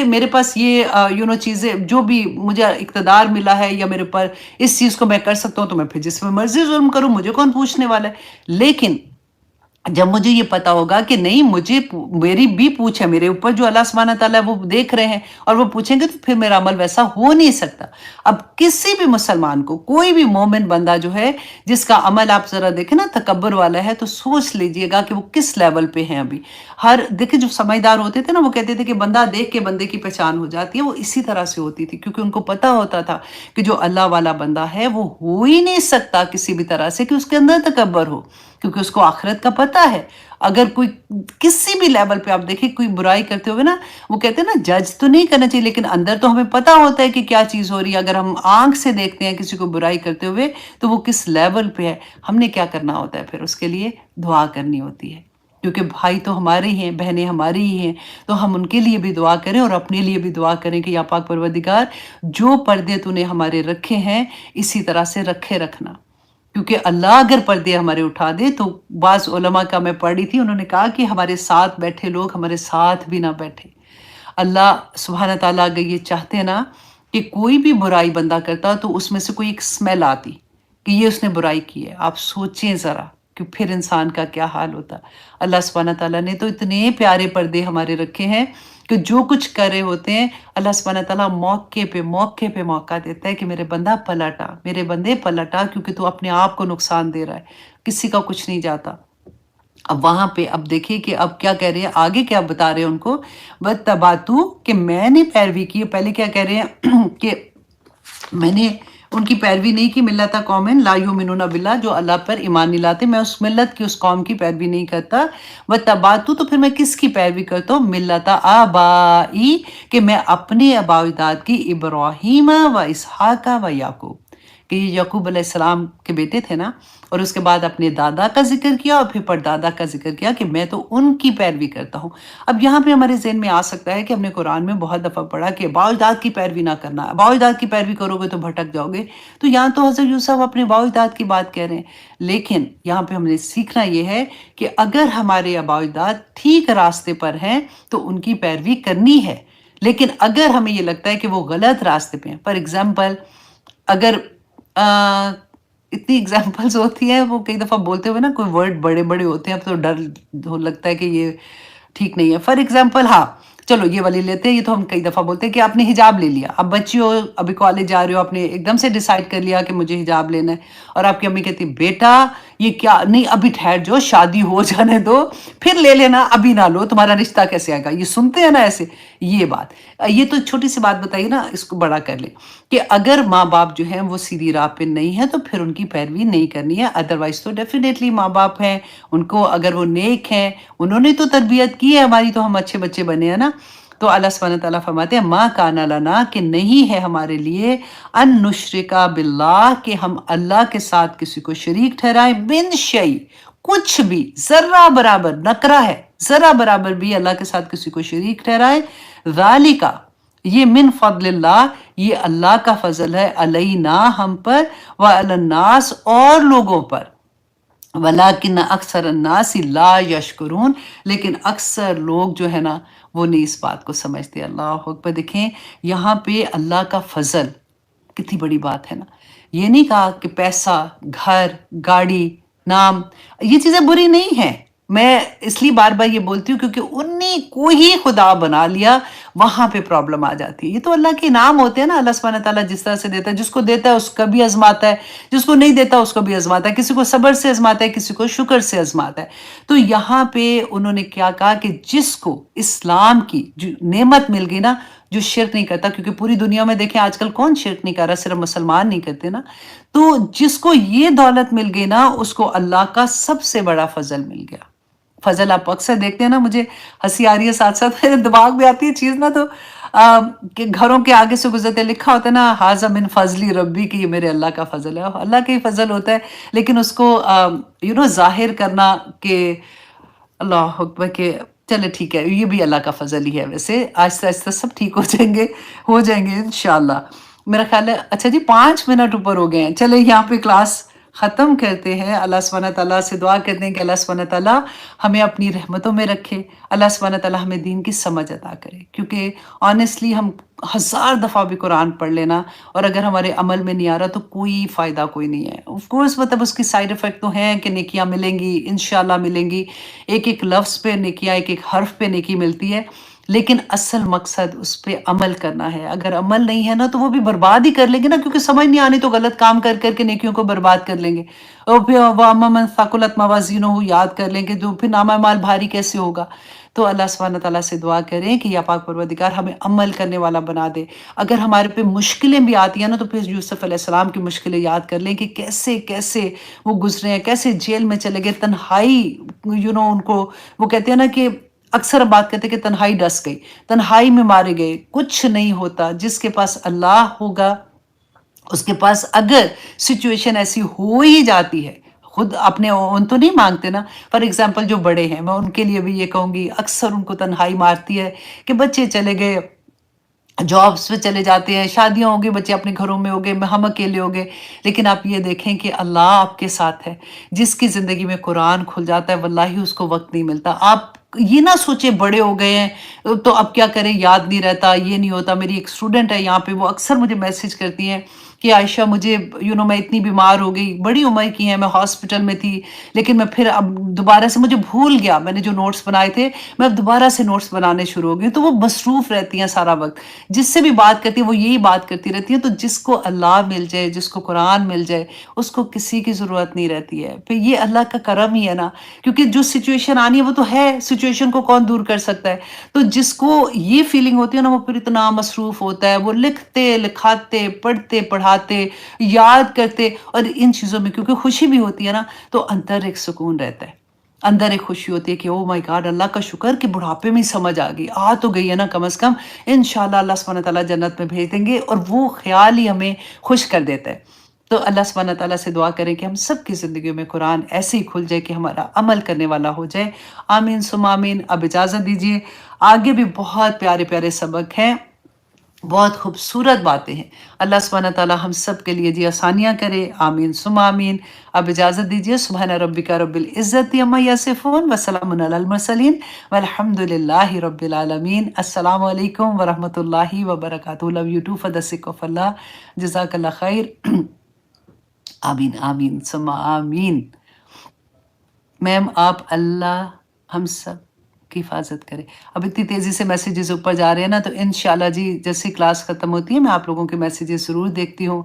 میرے پاس یہ چیزیں جو بھی مجھے اقتدار ملا ہے، یا میرے پر اس چیز کو میں کر سکتا ہوں، تو میں پھر جس میں مرضی ظلم کروں، مجھے کون پوچھنے والا ہے؟ لیکن جب مجھے یہ پتا ہوگا کہ نہیں، میری بھی پوچھ ہے میرے اوپر، جو اللہ سبحانہ تعالیٰ وہ دیکھ رہے ہیں اور وہ پوچھیں گے، تو پھر میرا عمل ویسا ہو نہیں سکتا۔ اب کسی بھی مسلمان کو، کوئی بھی مومن بندہ جو ہے، جس کا عمل آپ ذرا دیکھیں نا تکبر والا ہے، تو سوچ لیجئے گا کہ وہ کس لیول پہ ہیں ابھی۔ دیکھیں جو سمجھدار ہوتے تھے نا، وہ کہتے تھے کہ بندہ دیکھ کے بندے کی پہچان ہو جاتی ہے، وہ اسی طرح سے ہوتی تھی، کیونکہ ان کو پتا ہوتا تھا کہ جو اللہ والا بندہ ہے وہ ہو ہی نہیں سکتا کسی بھی طرح سے کہ اس کے اندر تکبر ہو، کیونکہ اس کو آخرت کا پتہ ہے۔ اگر کوئی کسی بھی لیول پہ آپ دیکھیں کوئی برائی کرتے ہوئے نا، وہ کہتے ہیں نا جج تو نہیں کرنا چاہیے، لیکن اندر تو ہمیں پتا ہوتا ہے کہ کیا چیز ہو رہی ہے۔ اگر ہم آنکھ سے دیکھتے ہیں کسی کو برائی کرتے ہوئے، تو وہ کس لیول پہ ہے، ہم نے کیا کرنا ہوتا ہے؟ پھر اس کے لیے دعا کرنی ہوتی ہے، کیونکہ بھائی تو ہمارے ہی ہیں، بہنیں ہماری ہی ہیں، تو ہم ان کے لیے بھی دعا کریں اور اپنے لیے بھی دعا کریں کہ یا پاک پروردگار، جو پردے تو نے ہمارے رکھے ہیں، اسی طرح سے رکھے رکھنا، کیونکہ اللہ اگر پردے ہمارے اٹھا دے تو بعض علماء کا میں پڑھی تھی، انہوں نے کہا کہ ہمارے ساتھ بیٹھے لوگ ہمارے ساتھ بھی نہ بیٹھے۔ اللہ سبحانہ تعالیٰ اگر یہ چاہتے نا کہ کوئی بھی برائی بندہ کرتا تو اس میں سے کوئی ایک سمیل آتی کہ یہ اس نے برائی کی ہے، آپ سوچیں ذرا کہ پھر انسان کا کیا حال ہوتا۔ اللہ سبحانہ تعالیٰ نے تو اتنے پیارے پردے ہمارے رکھے ہیں کہ جو کچھ کر رہے ہوتے ہیں، اللہ سبحانہ تعالیٰ موقع پہ موقع دیتا ہے کہ میرے بندہ پلٹا، میرے بندے پلٹا، کیونکہ تو اپنے آپ کو نقصان دے رہا ہے، کسی کا کچھ نہیں جاتا۔ اب وہاں پہ اب دیکھیے کہ اب کیا کہہ رہے ہیں، آگے کیا بتا رہے ہیں ان کو، وَاتَّبَعْتُ، کہ میں نے پیروی کی۔ پہلے کیا کہہ رہے ہیں کہ میں نے ان کی پیروی نہیں کی، ملت قوم لا یؤمنون باللہ، جو اللہ پر ایمان نہیں لاتے، میں اس ملت کی، اس قوم کی پیروی نہیں کرتا۔ وَاتَّبَعْتُ، تو پھر میں کس کی پیروی کرتا ہوں؟ ملت آبائی، کہ میں اپنے آباء و اجداد کی، ابراہیم و اسحاق و یعقوب، کہ یہ یعقوب علیہ السلام کے بیٹے تھے نا، اور اس کے بعد اپنے دادا کا ذکر کیا اور پھر پردادا کا ذکر کیا کہ میں تو ان کی پیروی کرتا ہوں۔ اب یہاں پہ ہمارے ذہن میں آ سکتا ہے کہ ہم نے قرآن میں بہت دفعہ پڑھا کہ آباء و اجداد کی پیروی نہ کرنا، آباء و اجداد کی پیروی کرو گے تو بھٹک جاؤ گے، تو یہاں تو حضرت یوسف اپنے آباء و اجداد کی بات کہہ رہے ہیں، لیکن یہاں پہ ہم نے سیکھنا یہ ہے کہ اگر ہمارے آباء و اجداد ٹھیک راستے پر ہیں تو ان کی پیروی کرنی ہے، لیکن اگر ہمیں یہ لگتا ہے کہ وہ غلط راستے پہ ہیں، فار ایگزامپل اگر اتنی ایگزامپلز ہوتی ہیں، وہ کئی دفعہ بولتے ہوئے نا کوئی ورڈ بڑے بڑے ہوتے ہیں، اب تو ڈر لگتا ہے کہ یہ ٹھیک نہیں ہے۔ فار ایگزامپل ہاں چلو یہ والی لیتے ہیں، یہ تو ہم کئی دفعہ بولتے ہیں کہ آپ نے حجاب لے لیا، اب بچی ہو، ابھی کالج جا رہے ہو، آپ نے ایک دم سے ڈیسائیڈ کر لیا کہ مجھے حجاب لینا ہے، اور آپ کی امی کہتی بیٹا یہ کیا، نہیں ابھی ٹھہر جو، شادی ہو جانے دو پھر لے لینا، ابھی نہ لو، تمہارا رشتہ کیسے آئے گا؟ یہ سنتے ہیں نا ایسے، یہ بات، یہ تو چھوٹی سی بات بتائیے نا، اس کو بڑا کر لیں کہ اگر ماں باپ جو ہیں وہ سیدھی راہ پہ نہیں ہیں تو پھر ان کی پیروی نہیں کرنی ہے، ادروائز تو ڈیفینیٹلی ماں باپ ہیں، ان کو اگر وہ نیک ہیں، انہوں نے تو تربیت کی ہے ہماری، تو ہم اچھے بچے بنے ہیں نا۔ تو اللہ سبحانہ تعالیٰ فرماتے ہیں ما کان لنا، کہ نہیں ہے ہمارے لیے، ان نشرک باللہ، کہ ہم اللہ کے ساتھ کسی کو شریک ٹھہرائیں، من شیء، کچھ بھی، ذرہ برابر، نکرہ ہے، ذرہ برابر بھی اللہ کے ساتھ کسی کو شریک ٹھہرائے، ذالکا، یہ من فضل اللہ، یہ اللہ کا فضل ہے، علینا، ہم پر، وعلی الناس، اور لوگوں پر، ولیکن اکثر الناس لا یشکرون، لیکن اکثر لوگ جو ہے نا وہ نہیں اس بات کو سمجھتے۔ اللہ اکبر، دیکھیں یہاں پہ اللہ کا فضل کتنی بڑی بات ہے نا۔ یہ نہیں کہا کہ پیسہ، گھر، گاڑی، نام، یہ چیزیں بری نہیں ہیں، میں اس لیے بار بار یہ بولتی ہوں کیونکہ انہی کو ہی خدا بنا لیا، وہاں پہ پرابلم آ جاتی ہے. یہ تو اللہ کے انعام ہوتے ہیں نا, اللہ سبحانہ تعالیٰ جس طرح سے دیتا ہے, جس کو دیتا ہے اس کا بھی آزماتا ہے, جس کو نہیں دیتا اس کو بھی آزماتا ہے, کسی کو صبر سے آزماتا ہے, کسی کو شکر سے آزماتا ہے. تو یہاں پہ انہوں نے کیا کہا کہ جس کو اسلام کی جو نعمت مل گئی نا, جو شرک نہیں کرتا, کیونکہ پوری دنیا میں دیکھیں آج کل کون شرک نہیں کر رہا, صرف مسلمان نہیں کرتے نا, تو جس کو یہ دولت مل گئی نا اس کو اللہ کا سب سے بڑا فضل مل گیا. فضل آپ اکثر دیکھتے ہیں نا, مجھے ہنسی آ رہی ہے ساتھ ساتھ میرے دماغ میں آتی ہے چیز نا, تو کہ گھروں کے آگے سے گزرتے لکھا ہوتا ہے نا, حاذا من فضلی ربی, کہ یہ میرے اللہ کا فضل ہے. اللہ کا ہی فضل ہوتا ہے, لیکن اس کو ظاہر کرنا کہ اللہ اکبر, کہ چلے ٹھیک ہے یہ بھی اللہ کا فضل ہی ہے. ویسے آہستہ آہستہ سب ٹھیک ہو جائیں گے انشاءاللہ. میرا خیال ہے اچھا جی 5 منٹ اوپر ہو گئے ہیں, چلے یہاں پہ کلاس ختم کرتے ہیں. اللہ سبحانہ تعالیٰ سے دعا کرتے ہیں کہ اللہ سبحانہ تعالیٰ ہمیں اپنی رحمتوں میں رکھے, اللہ سبحانہ تعالیٰ ہمیں دین کی سمجھ عطا کرے. کیونکہ آنیسٹلی ہم 1000 دفعہ بھی قرآن پڑھ لینا, اور اگر ہمارے عمل میں نہیں آ رہا تو کوئی فائدہ کوئی نہیں ہے. آف کورس مطلب اس کی سائیڈ افیکٹ تو ہیں کہ نیکیاں ملیں گی, انشاءاللہ ملیں گی, ایک ایک لفظ پہ نیکیاں, ایک ایک حرف پہ نیکی ملتی ہے, لیکن اصل مقصد اس پہ عمل کرنا ہے. اگر عمل نہیں ہے نا تو وہ بھی برباد ہی کر لیں گے نا, کیونکہ سمجھ نہیں آنی تو غلط کام کر کر کے نیکیوں کو برباد کر لیں گے. اور پھر وَأَمَّا مَنْ ثَقُلَتْ مَوَازِينُهُ یاد کر لیں گے, جو پھر نامہ مال بھاری کیسے ہوگا. تو اللہ سبحانہ تعالیٰ سے دعا کریں کہ یا پاک پروردگار ہمیں عمل کرنے والا بنا دے. اگر ہمارے پہ مشکلیں بھی آتی ہیں نا تو پھر یوسف علیہ السلام کی مشکلیں یاد کر لیں کہ کیسے کیسے وہ گزرے ہیں, کیسے جیل میں چلے گئے, تنہائی ان کو, وہ کہتے ہیں نا کہ اکثر بات کرتے کہ تنہائی ڈس گئی, تنہائی میں مارے گئے. کچھ نہیں ہوتا, جس کے پاس اللہ ہوگا اس کے پاس اگر سچویشن ایسی ہو ہی جاتی ہے, خود اپنے ان تو نہیں مانگتے نا. فار ایگزامپل جو بڑے ہیں, میں ان کے لیے بھی یہ کہوں گی, اکثر ان کو تنہائی مارتی ہے کہ بچے چلے گئے, جابس پہ چلے جاتے ہیں, شادیاں ہو گئی, بچے اپنے گھروں میں ہو گئے, ہم اکیلے ہو گئے. لیکن آپ یہ دیکھیں کہ اللہ آپ کے ساتھ ہے. جس کی زندگی میں قرآن کھل جاتا ہے واللہ اس کو وقت نہیں ملتا. آپ یہ نہ سوچے بڑے ہو گئے ہیں تو اب کیا کریں, یاد نہیں رہتا, یہ نہیں ہوتا. میری ایک اسٹوڈنٹ ہے یہاں پہ, وہ اکثر مجھے میسج کرتی ہیں کہ عائشہ مجھے میں اتنی بیمار ہو گئی, بڑی عمر کی ہیں, میں ہاسپٹل میں تھی, لیکن میں پھر اب دوبارہ سے مجھے بھول گیا, میں نے جو نوٹس بنائے تھے میں اب دوبارہ سے نوٹس بنانے شروع ہو گئی. تو وہ مصروف رہتی ہیں سارا وقت, جس سے بھی بات کرتی ہیں وہ یہی بات کرتی رہتی ہیں. تو جس کو اللہ مل جائے, جس کو قرآن مل جائے, اس کو کسی کی ضرورت نہیں رہتی ہے. پھر یہ اللہ کا کرم ہی ہے نا, کیونکہ جو سچویشن آنی ہے وہ تو ہے, سچویشن کو کون دور کر سکتا ہے. تو جس کو یہ فیلنگ ہوتی ہے نا وہ پھر اتنا مصروف ہوتا ہے, وہ لکھتے لکھاتے پڑھتے پڑھاتے یاد کرتے, اور ان چیزوں میں کیونکہ خوشی بھی ہوتی ہے نا تو اندر ایک سکون رہتا ہے, اندر ایک خوشی ہوتی ہے کہ او مائی گاڈ, اللہ کا شکر کہ بڑھاپے میں سمجھ آ گئی, آ تو گئی ہے نا کم از کم, انشاءاللہ اللہ سبحانہ تعالیٰ جنت میں بھیج دیں گے. اور وہ خیال ہی ہمیں خوش کر دیتا ہے. تو اللہ سبحانہ تعالیٰ سے دعا کریں کہ ہم سب کی زندگیوں میں قرآن ایسے ہی کھل جائے کہ ہمارا عمل کرنے والا ہو جائے. آمین ثم آمین. اب اجازت دیجیے, آگے بھی بہت پیارے پیارے سبق ہیں, بہت خوبصورت باتیں ہیں. اللہ سبحانہ تعالیٰ ہم سب کے لیے جی آسانیاں کرے. آمین ثم آمین. اب اجازت دیجیے. سبحان ربک رب العزت عما یصفون وسلام علی المرسلین والحمد للہ رب العالمین. السلام علیکم ورحمۃ اللہ وبرکاتہ. Love you too for the sake of اللہ. جزاک اللہ خیر. آمین آمین ثم آمین. میم آپ اللہ ہم سب کی حفاظت کرے. اب اتنی تیزی سے میسیجز اوپر جا رہے ہیں نا, تو انشاءاللہ جی جیسے کلاس ختم ہوتی ہے میں آپ لوگوں کے میسیجز ضرور دیکھتی ہوں.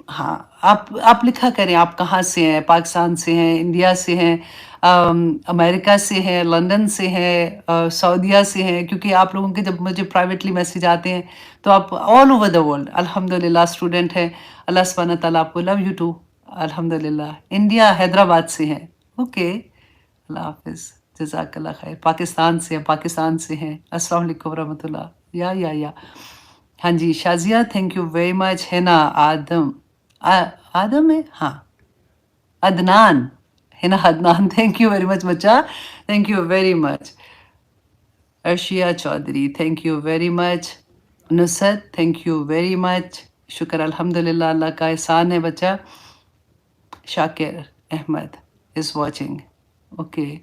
ہاں, آپ لکھا کریں آپ کہاں سے ہیں, پاکستان سے ہیں, انڈیا سے ہیں, امریکہ سے ہیں, لندن سے ہیں, سعودیہ سے ہیں, کیونکہ آپ لوگوں کے جب مجھے پرائیویٹلی میسیج آتے ہیں تو آپ آل اوور دا ورلڈ الحمدللہ اسٹوڈنٹ ہیں. اللہ سبحانہ تعالیٰ آپ کو لو یو ٹو. الحمدللہ. انڈیا حیدرآباد سے ہیں. اوکے, اللہ حافظ. جزاک اللہ خیر. پاکستان سے ہیں, پاکستان سے ہیں. السلام علیکم ورحمۃ اللہ. یا ہاں جی Shazia, thank you very much. ہے نا آدم, آدم ہے, ہاں عدنان ہے نا, Adnan. Thank you very much بچہ, thank you very much. Arshia Chaudhry, thank you very much. Nusrat, thank you very much. شکر الحمدللہ, اللہ کا احسان ہے بچہ. Shakir Ahmed is watching. Okay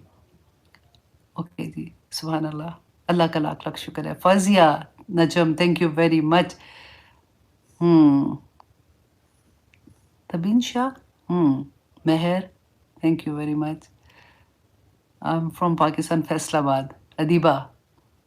okay جی, سبحان اللہ, اللہ کا لاکھ لاکھ شکر ہے. Fazia Najam, thank you very much. Tabeen شاہ, مہر, thank you very much. I am from Pakistan, Faisal آباد. ادیبہ,